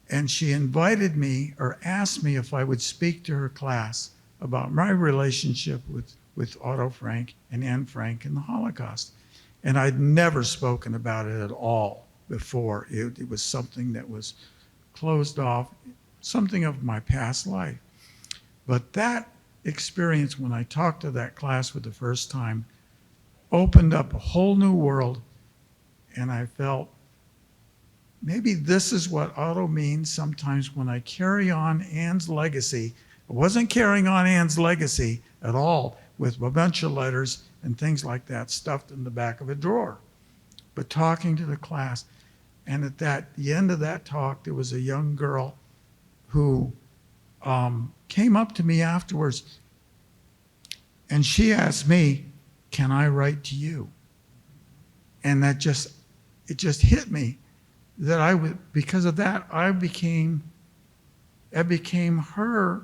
and she invited me or asked me if I would speak to her class about my relationship with Otto Frank and Anne Frank in the Holocaust. And I'd never spoken about it at all before. It was something that was closed off, something of my past life. But that experience, when I talked to that class for the first time, opened up a whole new world. And I felt maybe this is what Otto means sometimes when I carry on Anne's legacy. I wasn't carrying on Anne's legacy at all with a bunch of letters and things like that stuffed in the back of a drawer, but talking to the class. And at the end of that talk, there was a young girl who came up to me afterwards and she asked me, can I write to you? And it just hit me that because of that, I became her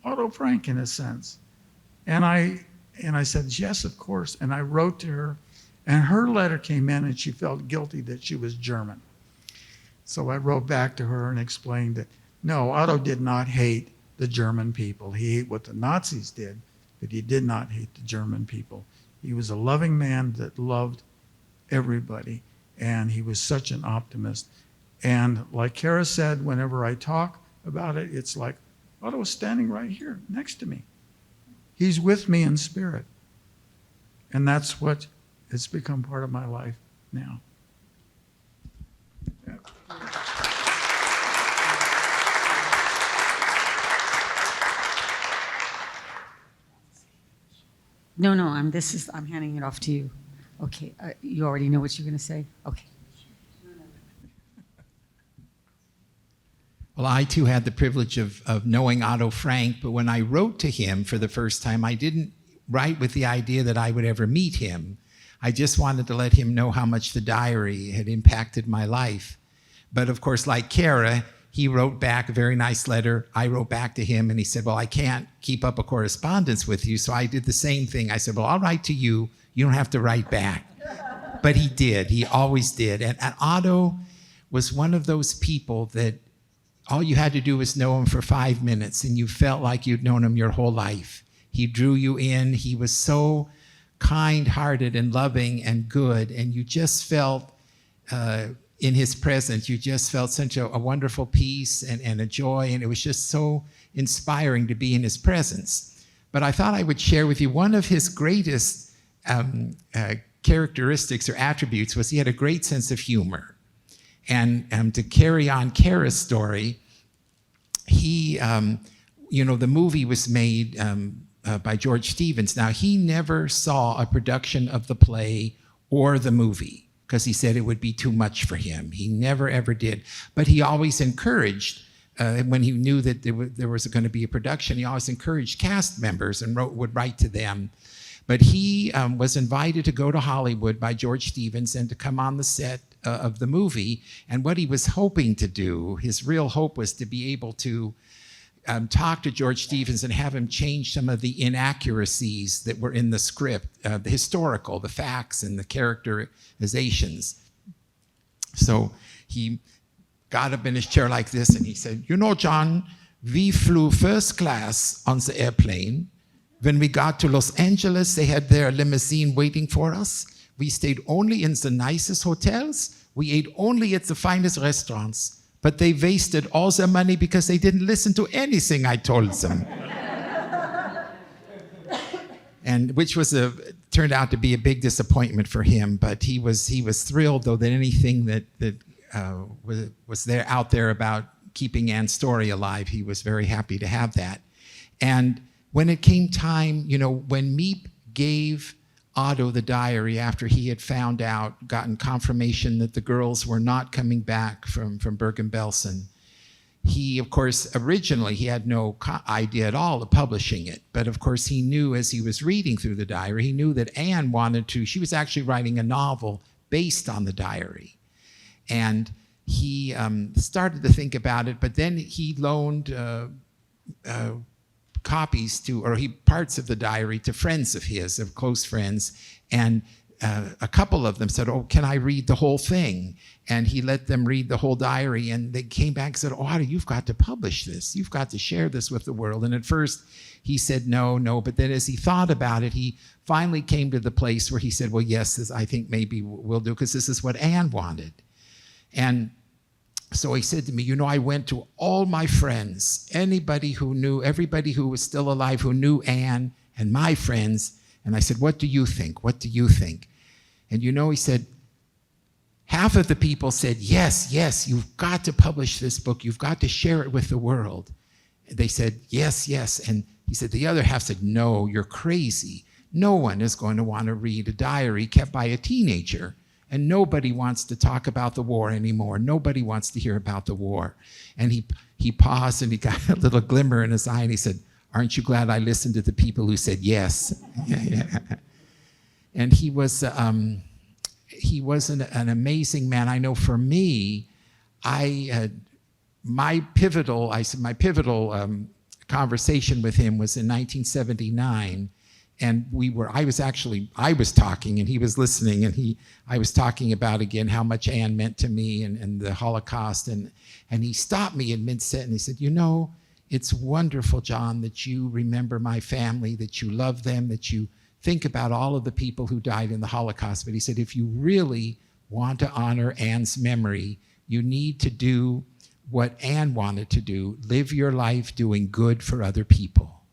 Otto Frank in a sense. And I said, yes, of course. And I wrote to her, and her letter came in, and she felt guilty that she was German. So I wrote back to her and explained that, no, Otto did not hate the German people. He ate what the Nazis did, but he did not hate the German people. He was a loving man that loved everybody, and he was such an optimist. And like Cara said, whenever I talk about it, it's like Otto was standing right here next to me. He's with me in spirit. And that's what has become part of my life now. Yeah. No, I'm handing it off to you. Okay, you already know what you're going to say? Okay. Well, I too had the privilege of knowing Otto Frank, but when I wrote to him for the first time, I didn't write with the idea that I would ever meet him. I just wanted to let him know how much the diary had impacted my life. But of course, like Cara, he wrote back a very nice letter. I wrote back to him and he said, well, I can't keep up a correspondence with you. So I did the same thing. I said, well, I'll write to you. You don't have to write back. But he did. He always did. And Otto was one of those people that all you had to do was know him for 5 minutes and you felt like you'd known him your whole life. He drew you in. He was so kind-hearted and loving and good, and you just felt in his presence, you just felt such a wonderful peace and a joy, and it was just so inspiring to be in his presence. But I thought I would share with you one of his greatest characteristics or attributes was he had a great sense of humor. And to carry on Cara's story, he, the movie was made by George Stevens. Now, he never saw a production of the play or the movie because he said it would be too much for him. He never, ever did. But he always encouraged, when he knew that there was going to be a production, he always encouraged cast members and would write to them. But he was invited to go to Hollywood by George Stevens and to come on the set of the movie. And what he was hoping to do, his real hope was to be able to talk to George Stevens and have him change some of the inaccuracies that were in the script, the historical, the facts and the characterizations. So he got up in his chair like this and he said, you know, John, we flew first class on the airplane. When we got to Los Angeles, they had their limousine waiting for us. We stayed only in the nicest hotels. We ate only at the finest restaurants. But they wasted all their money because they didn't listen to anything I told them. And which turned out to be a big disappointment for him. But he was thrilled, though, that anything that was out there about keeping Anne's story alive, he was very happy to have that. And when it came time, when Miep gave Otto the diary after he had gotten confirmation that the girls were not coming back from Bergen-Belsen, he, of course, originally, he had no idea at all of publishing it. But of course, he knew as he was reading through the diary, he knew that Anne wanted to, she was actually writing a novel based on the diary. And he started to think about it, but then he loaned copies to, or parts of the diary to friends of his, of close friends. And a couple of them said, "Oh, can I read the whole thing?" And he let them read the whole diary, and they came back and said, "Oh, Otto, you've got to publish this. You've got to share this with the world." And at first he said, no, but then as he thought about it, he finally came to the place where he said, "Well, yes, this, I think maybe we'll do, because this is what Anne wanted." And so he said to me, I went to all my friends, everybody who was still alive who knew Anne, and my friends, and I said, "What do you think? What do you think?" And he said, half of the people said, yes, you've got to publish this book. You've got to share it with the world. They said, yes. And he said, the other half said, "No, you're crazy. No one is going to want to read a diary kept by a teenager. And nobody wants to talk about the war anymore. Nobody wants to hear about the war." And he paused, and he got a little glimmer in his eye, and he said, "Aren't you glad I listened to the people who said yes?" And he was an amazing man. I know for me, my pivotal conversation with him was in 1979. And I was talking and he was listening, and I was talking about again how much Anne meant to me and the Holocaust. And he stopped me in mid-sentence. He said, "It's wonderful, John, that you remember my family, that you love them, that you think about all of the people who died in the Holocaust. But," he said, "if you really want to honor Anne's memory, you need to do what Anne wanted to do, live your life doing good for other people."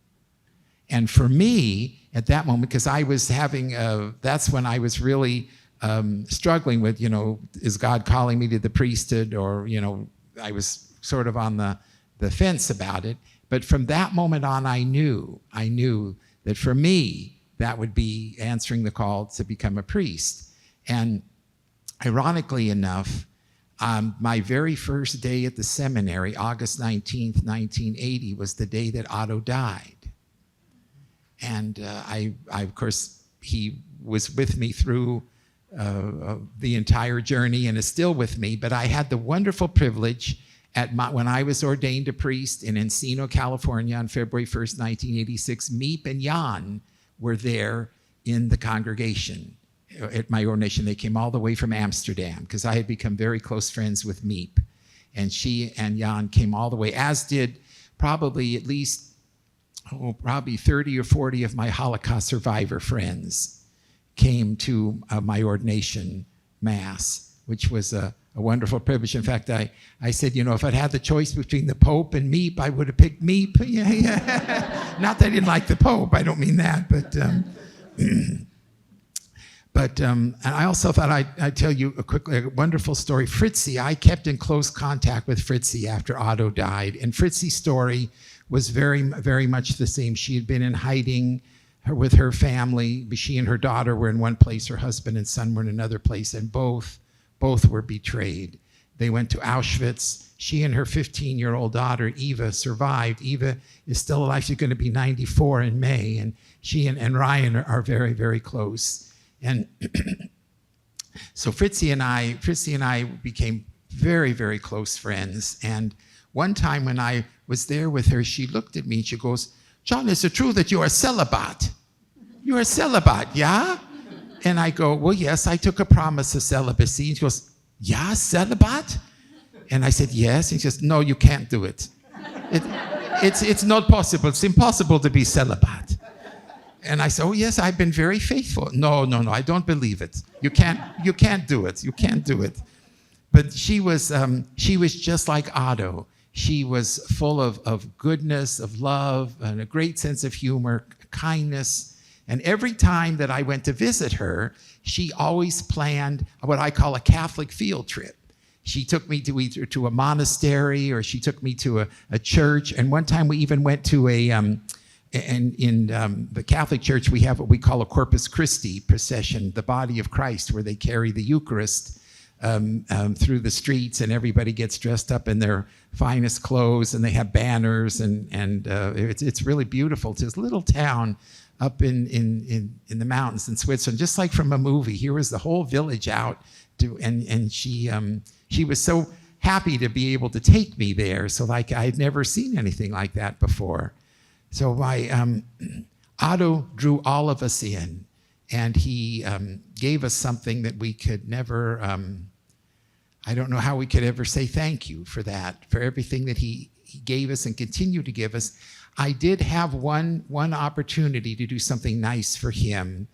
And for me, at that moment, because I was that's when I was really struggling with, is God calling me to the priesthood? Or, I was sort of on the fence about it. But from that moment on, I knew that for me, that would be answering the call to become a priest. And ironically enough, my very first day at the seminary, August 19th, 1980, was the day that Otto died. And I, of course, he was with me through the entire journey and is still with me. But I had the wonderful privilege when I was ordained a priest in Encino, California on February 1st, 1986, Miep and Jan were there in the congregation at my ordination. They came all the way from Amsterdam because I had become very close friends with Miep. And she and Jan came all the way, as did probably at least probably 30 or 40 of my Holocaust survivor friends came to my ordination mass, which was a wonderful privilege. In fact, I said, if I'd had the choice between the Pope and Miep, I would have picked Miep. Yeah. Not that I didn't like the Pope, I don't mean that, but and I also thought I'd tell you a wonderful story. Fritzi, I kept in close contact with Fritzi after Otto died, and Fritzi's story was very, very much the same. She had been in hiding with her family. She and her daughter were in one place, her husband and son were in another place, and both were betrayed. They went to Auschwitz. She and her 15-year-old daughter, Eva, survived. Eva is still alive. She's going to be 94 in May, and she and Ryan are very, very close. And so Fritzi and I became very, very close friends. And one time when I was there with her, she looked at me and she goes, "John, is it true that you are celibate? You are celibate, yeah?" And I go, "Well, yes, I took a promise of celibacy." And she goes, "Yeah, celibate?" And I said, "Yes." And she says, "No, you can't do it. It's not possible. It's impossible to be celibate." And I said, "Oh, yes, I've been very faithful." No, I don't believe it. You can't do it. You can't do it. But she was just like Otto. She was full of goodness, of love, and a great sense of humor, kindness. And every time that I went to visit her, she always planned what I call a Catholic field trip. She took me to either to a monastery or she took me to a church. And one time we even went to in the Catholic Church, we have what we call a Corpus Christi procession, the body of Christ, where they carry the Eucharist through the streets, and everybody gets dressed up in their finest clothes, and they have banners, and it's really beautiful. It's this little town up in the mountains in Switzerland, just like from a movie. Here was the whole village out and she was so happy to be able to take me there. So like I'd never seen anything like that before. So Otto drew all of us in, and he gave us something that we could never, I don't know how we could ever say thank you for that, for everything that he gave us and continued to give us. I did have one opportunity to do something nice for him.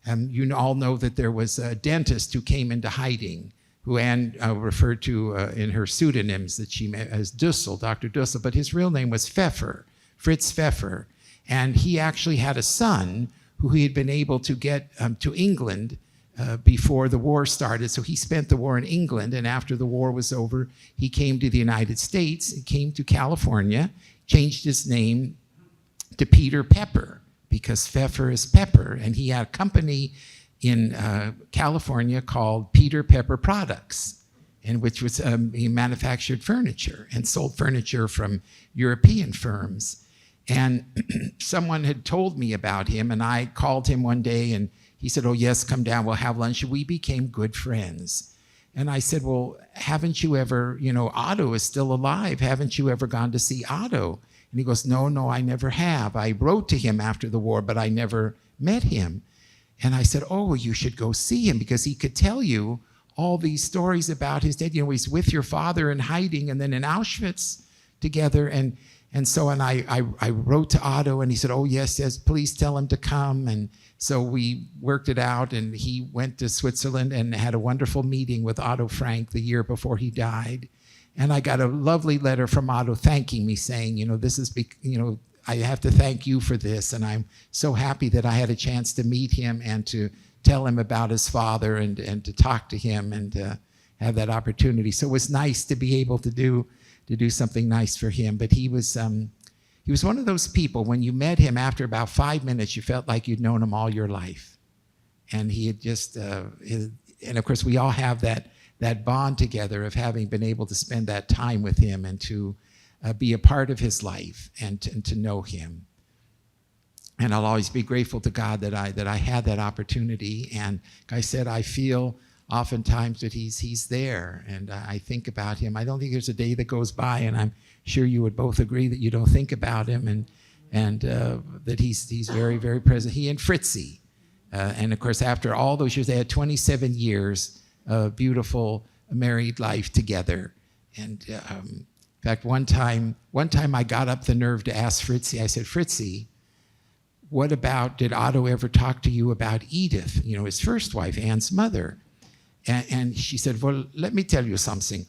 You all know that there was a dentist who came into hiding, who Anne referred to in her pseudonyms that she met as Dussel, Dr. Dussel, but his real name was Pfeffer, Fritz Pfeffer. And he actually had a son who he had been able to get to England before the war started. So he spent the war in England, and after the war was over, he came to the United States, he came to California, changed his name to Peter Pepper, because Pfeffer is pepper, and he had a company in California called Peter Pepper Products, in which was he manufactured furniture and sold furniture from European firms. And someone had told me about him, and I called him one day, and he said, "Oh yes, come down, we'll have lunch." We became good friends. And I said, "Well, haven't you ever, Otto is still alive. Haven't you ever gone to see Otto?" And he goes, No, I never have. I wrote to him after the war, but I never met him. And I said, "Oh, you should go see him, because he could tell you all these stories about his dad. He's with your father in hiding and then in Auschwitz together." And I wrote to Otto, and he said, "Oh, yes, please tell him to come." And so we worked it out, and he went to Switzerland and had a wonderful meeting with Otto Frank the year before he died. And I got a lovely letter from Otto thanking me, saying, I have to thank you for this. And I'm so happy that I had a chance to meet him and to tell him about his father and to talk to him and have that opportunity. So it was nice to be able to do something nice for him. But he was one of those people, when you met him, after about 5 minutes, you felt like you'd known him all your life. And he had just, and of course we all have that bond together of having been able to spend that time with him and to be a part of his life and to know him. And I'll always be grateful to God that I had that opportunity. And like I said, I feel oftentimes that he's there, and I think about him. I don't think there's a day that goes by, and I'm sure you would both agree, that you don't think about him, and that he's very, very present. He and Fritzie. And of course, after all those years, they had 27 years of beautiful married life together. And in fact, one time I got up the nerve to ask Fritzie, I said, "Fritzie, did Otto ever talk to you about Edith, his first wife, Anne's mother?" And she said, "Well, let me tell you something.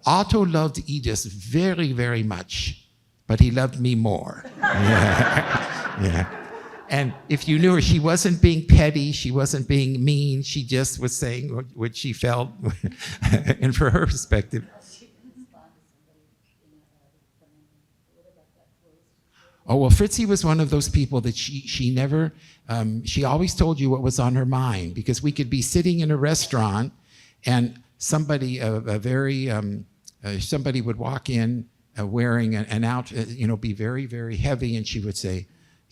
Otto loved Edith very, very much, but he loved me more." Yeah. And if you knew her, she wasn't being petty, she wasn't being mean, she just was saying what she felt, and for her perspective. Oh, well, Fritzie was one of those people that she never, she always told you what was on her mind, because we could be sitting in a restaurant and somebody somebody would walk in wearing an outfit, be very, very heavy, and she would say,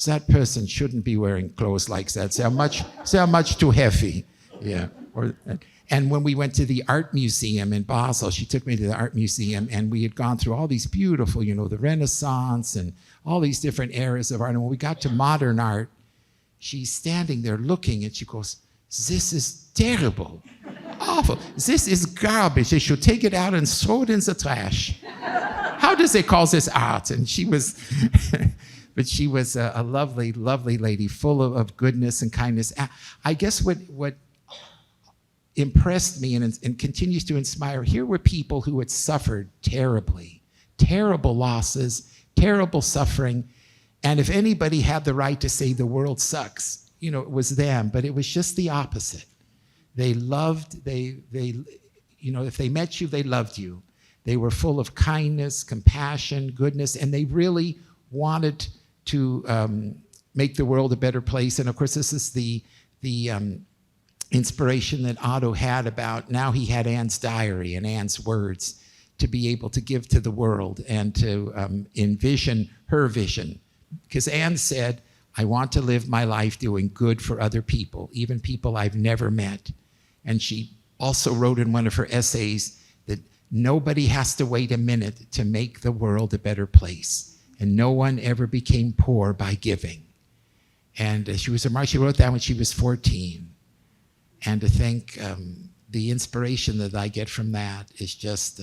"That person shouldn't be wearing clothes like that. They're much too heavy." Yeah. And when we went to the art museum in Basel, she took me to the art museum, and we had gone through all these beautiful, the Renaissance and all these different eras of art. And when we got to modern art, she's standing there looking, and she goes, "This is terrible, awful. This is garbage. They should take it out and throw it in the trash. How does they call this art?" And she was... But she was a lovely, lovely lady, full of goodness and kindness. I guess what impressed me and continues to inspire, here were people who had suffered terribly, terrible losses, terrible suffering. And if anybody had the right to say the world sucks, it was them. But it was just the opposite. They loved, if they met you, they loved you. They were full of kindness, compassion, goodness, and they really wanted to make the world a better place. And of course, this is the inspiration that Otto had about now he had Anne's diary and Anne's words to be able to give to the world and to envision her vision. Because Anne said, I want to live my life doing good for other people, even people I've never met. And she also wrote in one of her essays that nobody has to wait a minute to make the world a better place. And no one ever became poor by giving. And she wrote that when she was 14. And to think the inspiration that I get from that is just,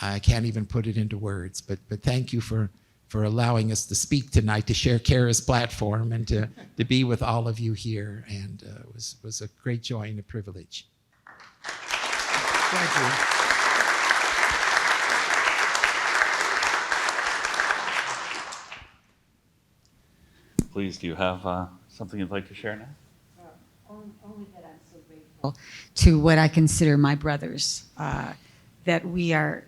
I can't even put it into words. But thank you for allowing us to speak tonight, to share Cara's platform, and to be with all of you here. And it was a great joy and a privilege. Thank you. Please, do you have something you'd like to share now? Only that I'm so grateful to what I consider my brothers, that we're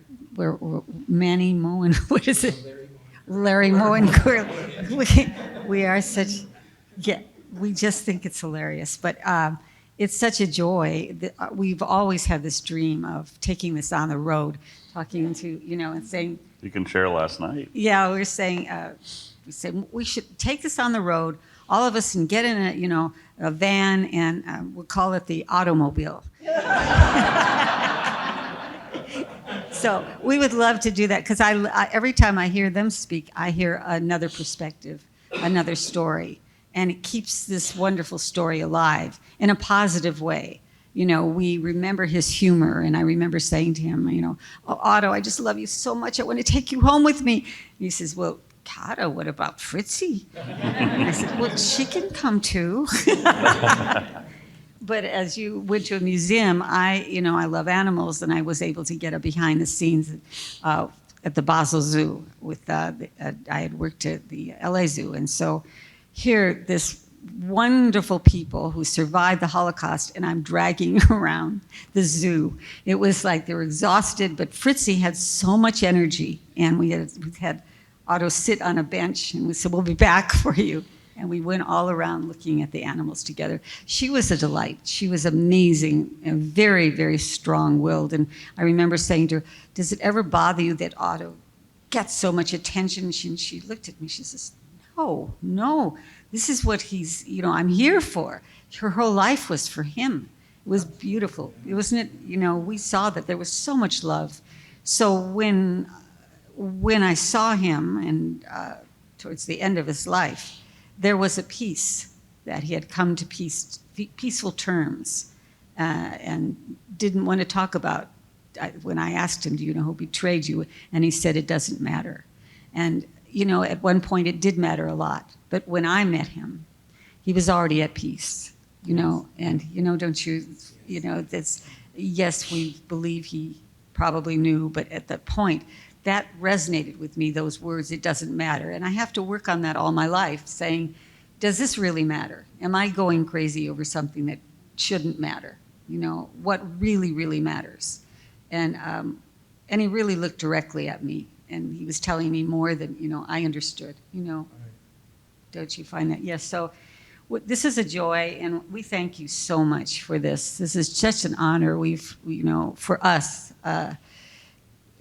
Manny Moen, what is it? Larry Moen. We are such, yeah, we just think it's hilarious. But it's such a joy. That we've always had this dream of taking this on the road, talking to, and saying. You can share last night. Yeah, we said we should take this on the road. All of us can get in a van, and we'll call it the automobile. So we would love to do that, because I every time I hear them speak, I hear another perspective, another story, and it keeps this wonderful story alive in a positive way. We remember his humor, and I remember saying to him, oh, Otto, I just love you so much. I want to take you home with me. And he says, well, Cara, what about Fritzy? And I said, well, she can come too. But as you went to a museum, I love animals, and I was able to get a behind the scenes at the Basel Zoo with, I had worked at the LA Zoo. And so here, this wonderful people who survived the Holocaust, and I'm dragging around the zoo. It was like they were exhausted, but Fritzy had so much energy, and we had Otto sit on a bench, and we said, we'll be back for you. And we went all around looking at the animals together. She was a delight. She was amazing and very, very strong-willed. And I remember saying to her, does it ever bother you that Otto gets so much attention? She looked at me, she says, no, this is what he's, I'm here for. Her whole life was for him. It was beautiful. Wasn't it, we saw that there was so much love. So when I saw him, and towards the end of his life, there was a peace that he had come to peaceful terms, and didn't want to talk about. When I asked him, do you know who betrayed you? And he said, it doesn't matter. And, at one point it did matter a lot. But when I met him, he was already at peace, and, don't you, that's, yes, we believe he probably knew, but at that point, that resonated with me, those words, it doesn't matter. And I have to work on that all my life, saying, does this really matter? Am I going crazy over something that shouldn't matter? What really, really matters? And he really looked directly at me, and he was telling me more than, I understood, Don't you find that? Yes, so this is a joy, and we thank you so much for this. This is such an honor for us.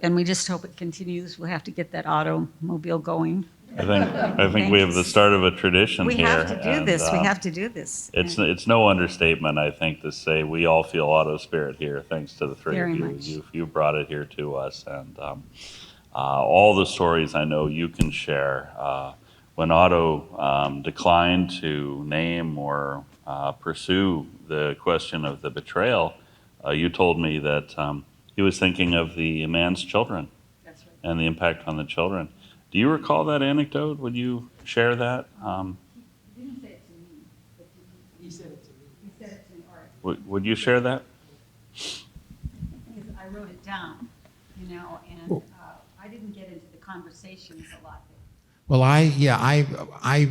And we just hope it continues. We'll have to get that automobile going. I think we have the start of a tradition we here. Have to do and, this. We have to do this. It's no understatement, I think, to say we all feel Otto spirit here, thanks to the three Very of you. much. You brought it here to us, and all the stories I know you can share. When Otto declined to name or pursue the question of the betrayal, you told me that he was thinking of the man's children. That's right. And the impact on the children. Do you recall that anecdote? Would you share that? He didn't say it to me, but he said it to me. He said it to me, all right. Would you share that? I wrote it down, and I didn't get into the conversations a lot. Well, I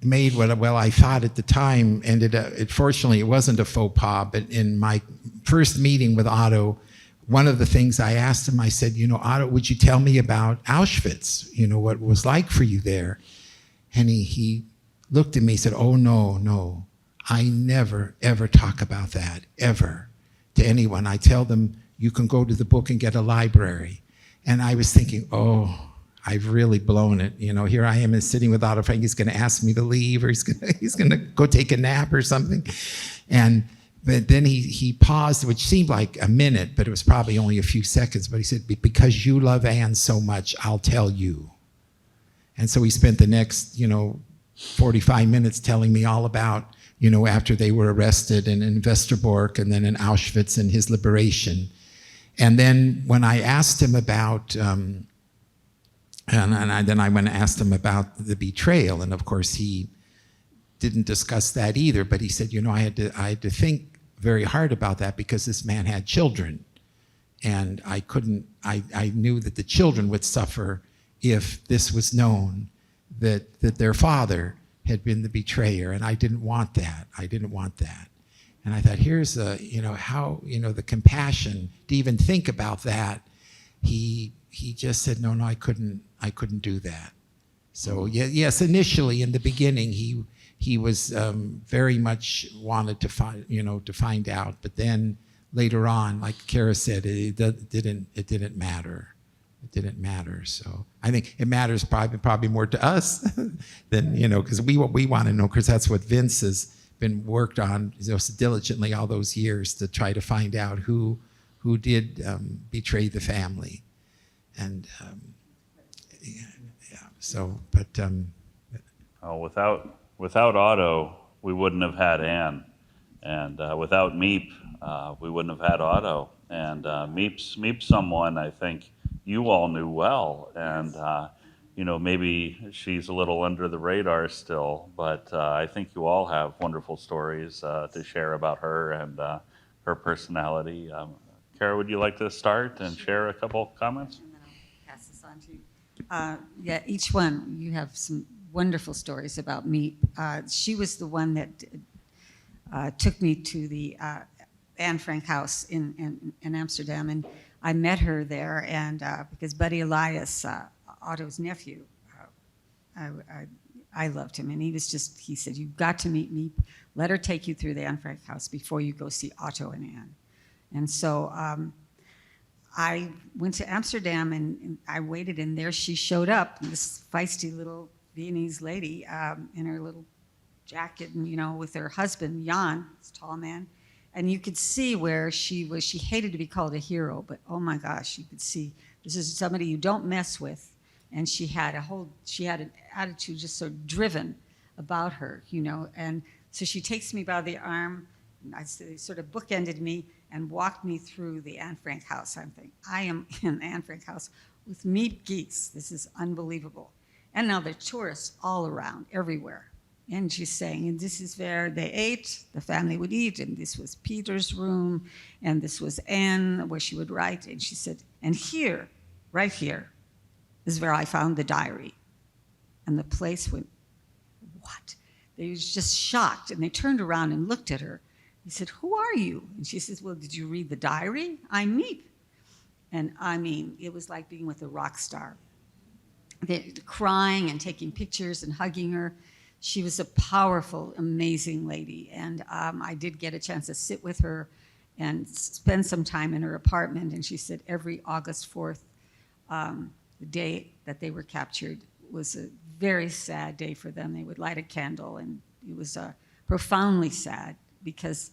made what I thought at the time, and fortunately it wasn't a faux pas, but in my first meeting with Otto, one of the things I asked him, I said, Otto, would you tell me about Auschwitz? What it was like for you there? And he looked at me and said, oh, no. I never, ever talk about that, ever, to anyone. I tell them, you can go to the book and get a library. And I was thinking, oh, I've really blown it. You know, here I am sitting with Otto Frank. He's going to ask me to leave, or he's going to go take a nap or something. But then he paused, which seemed like a minute, but it was probably only a few seconds. But he said, because you love Anne so much, I'll tell you. And so he spent the next, 45 minutes telling me all about, after they were arrested in Westerbork and then in Auschwitz and his liberation. And then when I asked him about, then I went and asked him about the betrayal, and of course he didn't discuss that either. But he said, I had to think very hard about that because this man had children, and I knew that the children would suffer if this was known that their father had been the betrayer, and I didn't want that. And I thought, here's how the compassion to even think about that. He just said, no, I couldn't do that. So yes, initially in the beginning he was very much wanted to find out, but then later on, like Cara said, it didn't matter. It didn't matter. So I think it matters probably more to us than because we want to know, because that's what Vince has been worked on so diligently all those years to try to find out who did betray the family, and yeah. So, but without Otto, we wouldn't have had Anne, and without Meep, we wouldn't have had Otto. And Meep's someone I think you all knew well, and maybe she's a little under the radar still, but I think you all have wonderful stories to share about her and her personality. Cara, would you like to start and share a couple comments? And then I'll pass this on to you. Yeah, each one, you have some wonderful stories about Meep. She was the one that took me to the Anne Frank house in Amsterdam, and I met her there, and because Buddy Elias, Otto's nephew, I loved him, and he said, you've got to meet Meep. Let her take you through the Anne Frank house before you go see Otto and Anne. And so I went to Amsterdam, and I waited, and there she showed up, this feisty little Viennese lady in her little jacket, and with her husband, Jan, this tall man. And you could see where she hated to be called a hero, but oh my gosh, you could see this is somebody you don't mess with. And she had an attitude just so driven about her, And so she takes me by the arm, and sort of bookended me and walked me through the Anne Frank house. I'm thinking, I am in the Anne Frank house with Meep geese. This is unbelievable. And now there are tourists all around, everywhere. And she's saying, and this is where they ate, the family would eat, and this was Peter's room, and this was Anne, where she would write. And she said, and here, right here, is where I found the diary. And the place went, what? They was just shocked, and they turned around and looked at her. He said, who are you? And she says, well, did you read the diary? I'm Meep. And I mean, it was like being with a rock star. They're crying and taking pictures and hugging her. She was a powerful, amazing lady, and I did get a chance to sit with her and spend some time in her apartment, and she said every August 4th, the day that they were captured, was a very sad day for them. They would light a candle, and it was profoundly sad because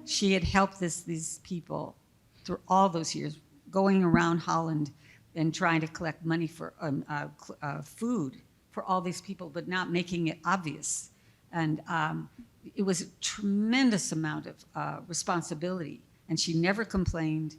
she had helped these people through all those years, going around Holland and trying to collect money for food for all these people, but not making it obvious. And it was a tremendous amount of responsibility, and she never complained.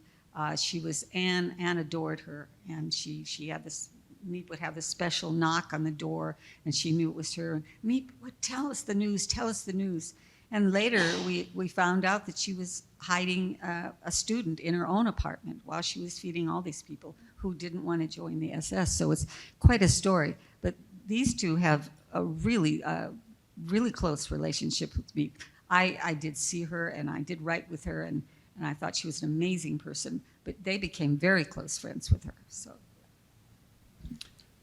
She was Anne adored her, and she had this, Meep would have this special knock on the door, and she knew it was her. Meep, tell us the news, tell us the news. And later, we found out that she was hiding a student in her own apartment while she was feeding all these people who didn't want to join the SS. So it's quite a story. But these two have a really close relationship with me. I did see her, and I did write with her, and I thought she was an amazing person. But they became very close friends with her. So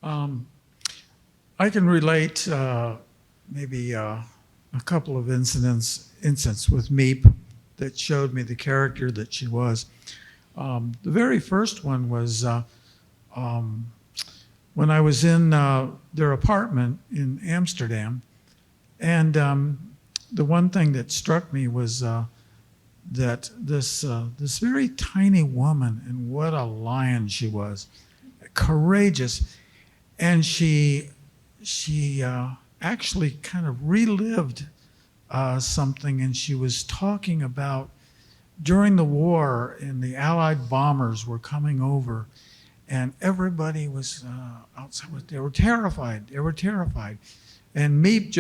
I can relate maybe a couple of incidents with Meep that showed me the character that she was. The very first one was when I was in their apartment in Amsterdam, and the one thing that struck me was that this very tiny woman, and what a lion she was, courageous, and she actually kind of relived something, and she was talking about during the war, and the Allied bombers were coming over, and everybody was outside. They were terrified. They were terrified. And Meep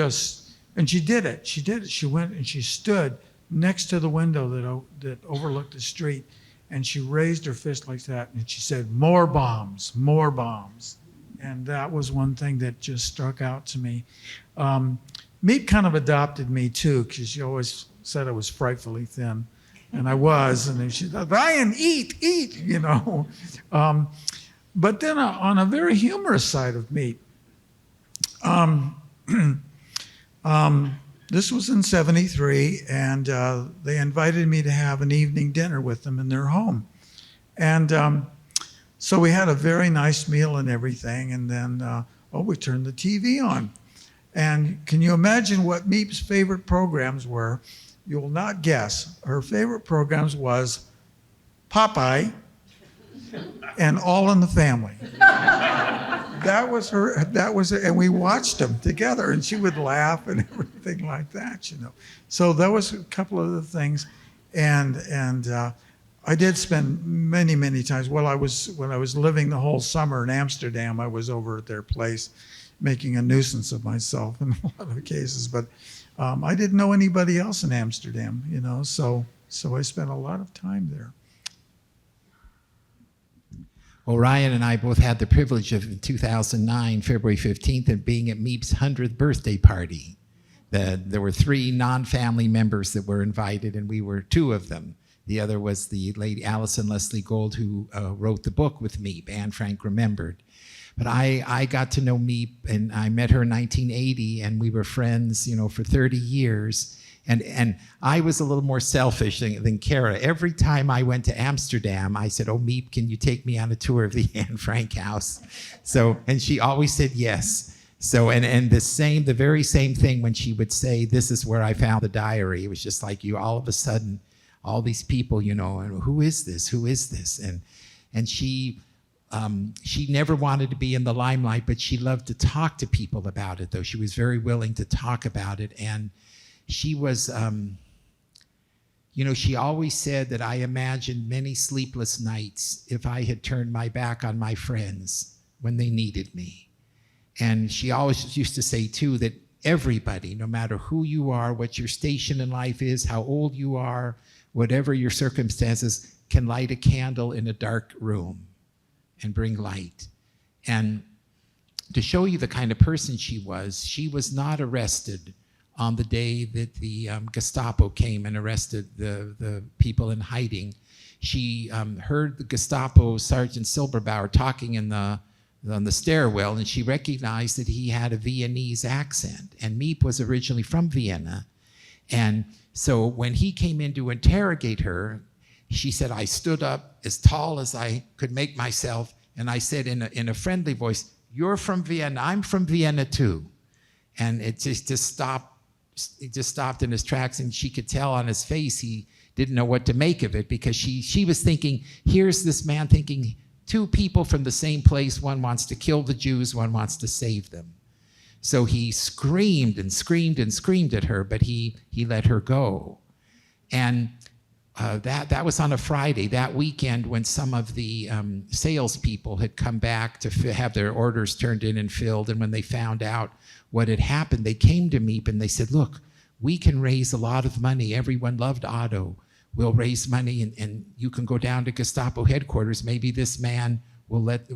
and she did it. She did it. She went and she stood next to the window that overlooked the street, and she raised her fist like that, and she said, "More bombs, more bombs." And that was one thing that just struck out to me. Meep kind of adopted me too, because she always said I was frightfully thin. And I was, and then she said, "Ryan, eat, you know." But then on a very humorous side of Meep, this was in '73, and they invited me to have an evening dinner with them in their home. And so we had a very nice meal and everything, and then, we turned the TV on. And can you imagine what Meep's favorite programs were? You will not guess. Her favorite programs was Popeye and All in the Family. That was and we watched them together, and she would laugh and everything like that, you know. So that was a couple of the things, and I did spend many times. When I was living the whole summer in Amsterdam, I was over at their place, making a nuisance of myself in a lot of cases, but I didn't know anybody else in Amsterdam, you know, so I spent a lot of time there. Well, Ryan and I both had the privilege of, in 2009, February 15th, of being at Meep's 100th birthday party. There were 3 non-family members that were invited, and we were 2 of them. The other was the lady Allison Leslie Gold, who wrote the book with Meep, Anne Frank Remembered. But I got to know Meep, and I met her in 1980, and we were friends, you know, for 30 years. And I was a little more selfish than Cara. Every time I went to Amsterdam, I said, "Oh, Meep, can you take me on a tour of the Anne Frank house?" And she always said yes. And the very same thing when she would say, "This is where I found the diary." It was just like you, all of a sudden, all these people, you know, and who is this? Who is this? And she never wanted to be in the limelight, but she loved to talk to people about it, though. She was very willing to talk about it. And she was, you know, she always said that I imagined many sleepless nights if I had turned my back on my friends when they needed me. And she always used to say, too, that everybody, no matter who you are, what your station in life is, how old you are, whatever your circumstances, can light a candle in a dark room and bring light. And to show you the kind of person she was not arrested on the day that the Gestapo came and arrested the people in hiding. She heard the Gestapo Sergeant Silberbauer talking on the stairwell, and she recognized that he had a Viennese accent. And Meep was originally from Vienna. And so when he came in to interrogate her, she said, "I stood up as tall as I could make myself, and I said in a friendly voice, 'You're from Vienna, I'm from Vienna too.'" And it just stopped. He just stopped in his tracks, and she could tell on his face he didn't know what to make of it, because she was thinking, here's this man thinking 2 people from the same place, one wants to kill the Jews, one wants to save them. So he screamed and screamed and screamed at her, but he let her go. And that was on a Friday. That weekend, when some of the salespeople had come back to have their orders turned in and filled, and when they found out what had happened, they came to Meep and they said, "Look, we can raise a lot of money. Everyone loved Otto. We'll raise money, and you can go down to Gestapo headquarters. Maybe this man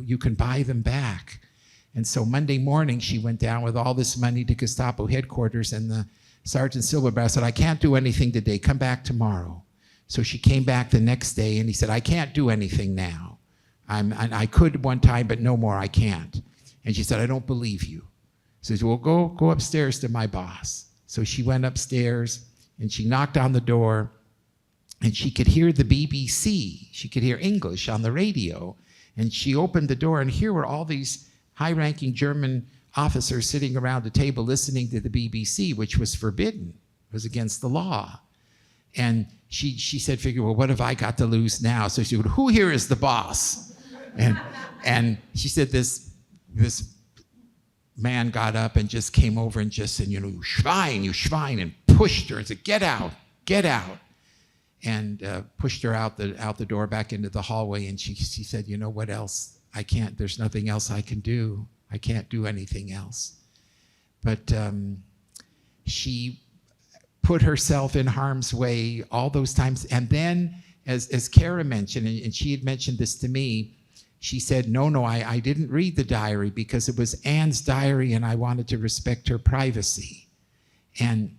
you can buy them back." And so Monday morning, she went down with all this money to Gestapo headquarters, and the Sergeant Silberbauer said, "I can't do anything today. Come back tomorrow." So she came back the next day, and he said, "I can't do anything now. I could one time, but no more, I can't." And she said, "I don't believe you." He says, "Well, go upstairs to my boss." So she went upstairs and she knocked on the door, and she could hear the BBC. She could hear English on the radio. And she opened the door, and here were all these high-ranking German officers sitting around a table listening to the BBC, which was forbidden. It was against the law. And she said, figure, well, what have I got to lose now? So she said, who here is the boss? And she said this man got up and just came over and just said, you Schwein, and pushed her and said, get out. And pushed her out the door back into the hallway. And she said, you know what else? I can't, there's nothing else I can do. I can't do anything else. But she put herself in harm's way all those times. And then, as Cara mentioned, and she had mentioned this to me, she said, no, I didn't read the diary because it was Anne's diary and I wanted to respect her privacy. And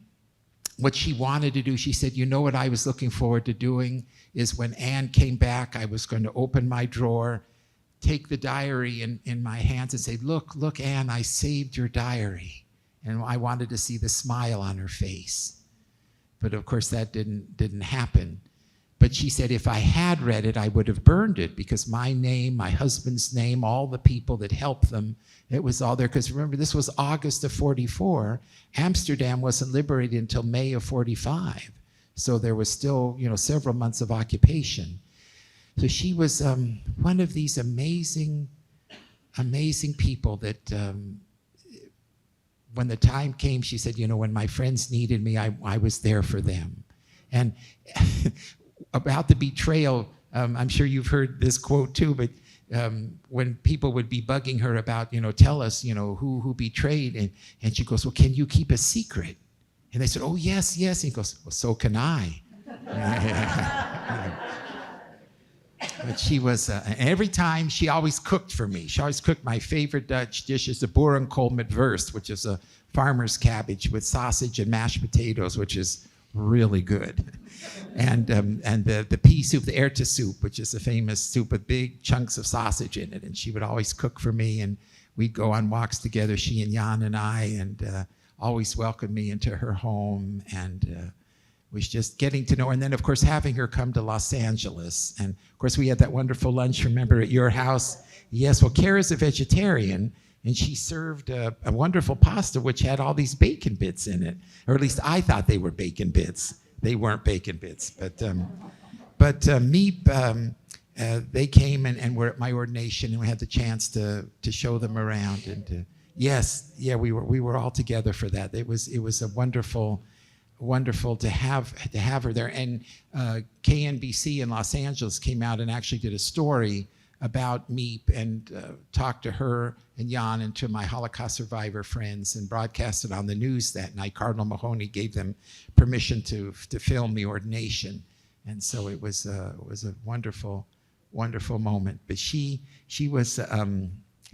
what she wanted to do, she said, you know what I was looking forward to doing is when Anne came back, I was going to open my drawer, take the diary in my hands and say, look, Anne, I saved your diary. And I wanted to see the smile on her face. But of course that didn't happen. But she said, if I had read it, I would have burned it because my name, my husband's name, all the people that helped them, it was all there. Because remember, this was August of 44. Amsterdam wasn't liberated until May of 45. So there was still, several months of occupation. So she was one of these amazing people that when the time came, she said, when my friends needed me, I was there for them. And about the betrayal, I'm sure you've heard this quote too, but when people would be bugging her about, tell us, who betrayed, and she goes, well, can you keep a secret? And they said, oh, yes. And he goes, well, so can I. But she was, every time she always cooked for me. She always cooked my favorite Dutch dish is the boerenkool met wurst, which is a farmer's cabbage with sausage and mashed potatoes, which is really good. And the pea soup, the erwten soup, which is a famous soup with big chunks of sausage in it. And she would always cook for me, and we'd go on walks together, she and Jan and I, and always welcomed me into her home, and was just getting to know her. And then, of course, having her come to Los Angeles. And, of course, we had that wonderful lunch, remember, at your house? Yes, well, Cara's a vegetarian, and she served a wonderful pasta which had all these bacon bits in it. Or at least I thought they were bacon bits. They weren't bacon bits. But Meep, they came and were at my ordination, and we had the chance to show them around. And we were all together for that. It was a wonderful to have her there. And KNBC in Los Angeles came out and actually did a story about Meep and talked to her and Jan and to my Holocaust survivor friends and broadcast it on the news that night. Cardinal Mahoney gave them permission to film the ordination. And so it was a wonderful moment. But she was, and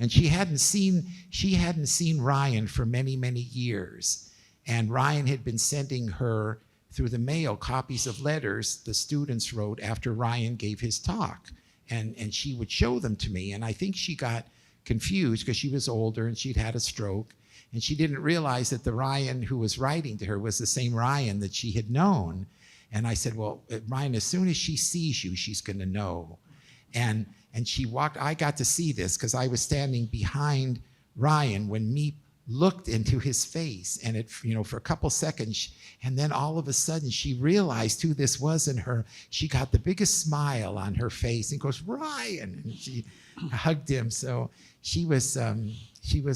she hadn't seen Ryan for many, many years. And Ryan had been sending her through the mail copies of letters the students wrote after Ryan gave his talk. And she would show them to me. And I think she got confused because she was older and she'd had a stroke. And she didn't realize that the Ryan who was writing to her was the same Ryan that she had known. And I said, well, Ryan, as soon as she sees you, she's going to know. And she walked, I got to see this because I was standing behind Ryan when Meep looked into his face, and it, for a couple seconds, and then all of a sudden she realized who this was, and she got the biggest smile on her face and goes, Ryan, and she hugged him. So she was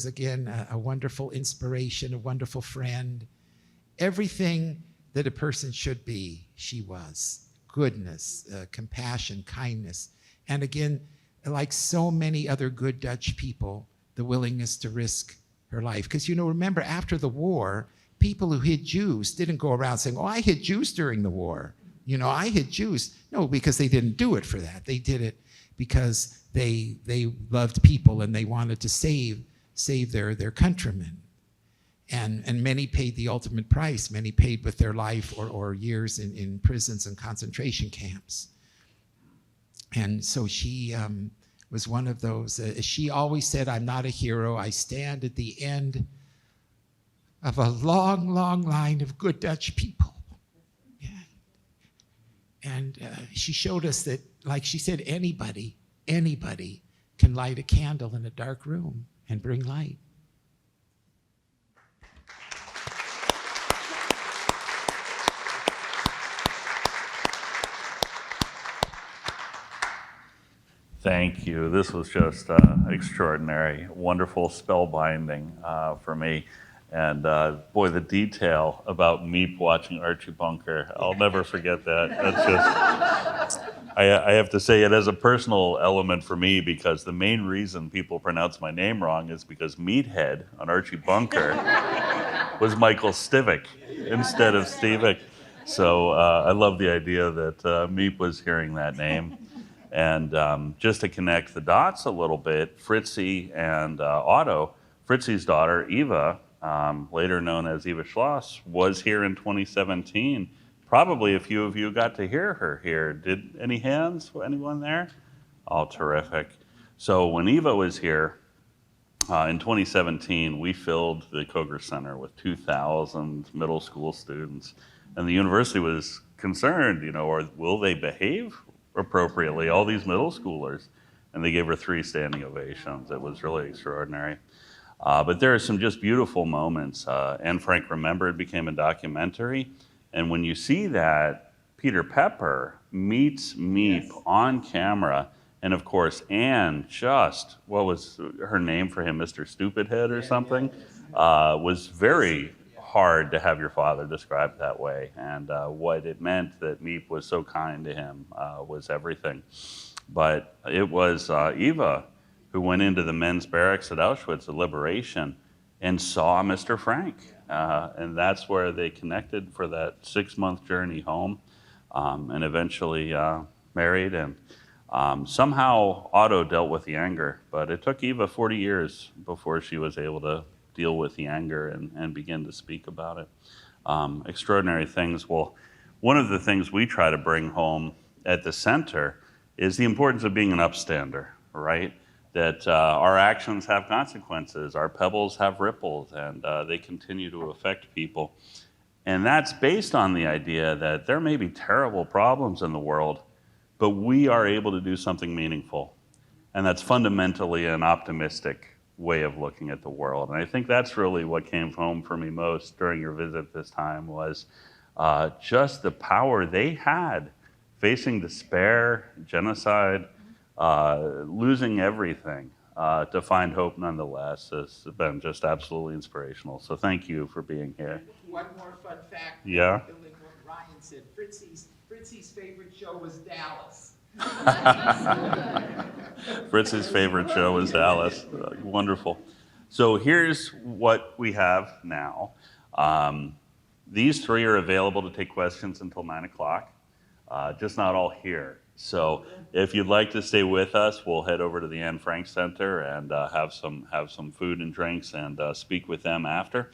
again a wonderful inspiration, a wonderful friend, everything that a person should be. She was goodness, compassion, kindness, and again, like so many other good Dutch people, the willingness to risk her life. Because, remember, after the war, people who hid Jews didn't go around saying, oh, I hid Jews during the war. I hid Jews. No, because they didn't do it for that. They did it because they loved people and they wanted to save their countrymen. And many paid the ultimate price. Many paid with their life or years in prisons and concentration camps. And so she was one of those, she always said, I'm not a hero. I stand at the end of a long, long line of good Dutch people. Yeah. And she showed us that, like she said, anybody can light a candle in a dark room and bring light. Thank you. This was just extraordinary, wonderful spellbinding for me. And boy, the detail about Meep watching Archie Bunker, I'll never forget that. That's just, I have to say it has a personal element for me because the main reason people pronounce my name wrong is because Meathead on Archie Bunker was Michael Stivic instead of Stevic. So I love the idea that Meep was hearing that name. And just to connect the dots a little bit, Fritzy and Otto, Fritzy's daughter, Eva, later known as Eva Schloss, was here in 2017. Probably a few of you got to hear her here. Did any hands? Anyone there? Oh, terrific. So when Eva was here in 2017, we filled the Koger Center with 2,000 middle school students. And the university was concerned, or will they behave appropriately, all these middle schoolers? And they gave her 3 standing ovations. It was really extraordinary. But there are some just beautiful moments. Anne Frank Remembered became a documentary. And when you see that, Peter Pepper meets Meep on camera. And of course, Anne just, what was her name for him, Mr. Stupidhead or something, was very hard to have your father described that way. And what it meant that Meep was so kind to him was everything. But it was Eva who went into the men's barracks at Auschwitz at Liberation and saw Mr. Frank. And that's where they connected for that 6-month journey home, and eventually married. And somehow Otto dealt with the anger, but it took Eva 40 years before she was able to deal with the anger and begin to speak about it. Extraordinary things. Well, one of the things we try to bring home at the center is the importance of being an upstander, right? That our actions have consequences, our pebbles have ripples, and they continue to affect people. And that's based on the idea that there may be terrible problems in the world, but we are able to do something meaningful. And that's fundamentally an optimistic way of looking at the world. And I think that's really what came home for me most during your visit this time was just the power they had facing despair, genocide, losing everything, to find hope nonetheless has been just absolutely inspirational. So thank you for being here. One more fun fact. Yeah. Building what Ryan said, Fritzy's favorite show was Dallas. Fritz's favorite show was Dallas. Wonderful. So here's what we have now. These 3 are available to take questions until 9 o'clock, just not all here. So if you'd like to stay with us, we'll head over to the Anne Frank Center and have some food and drinks and speak with them after.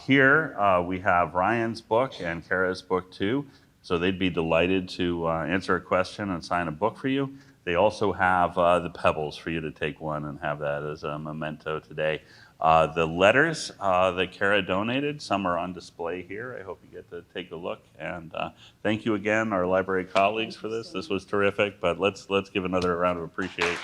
Here we have Ryan's book and Cara's book too. So they'd be delighted to answer a question and sign a book for you. They also have the pebbles for you to take one and have that as a memento today. The letters that Cara donated, some are on display here. I hope you get to take a look. And thank you again, our library colleagues, for this. This was terrific, but let's give another round of appreciation.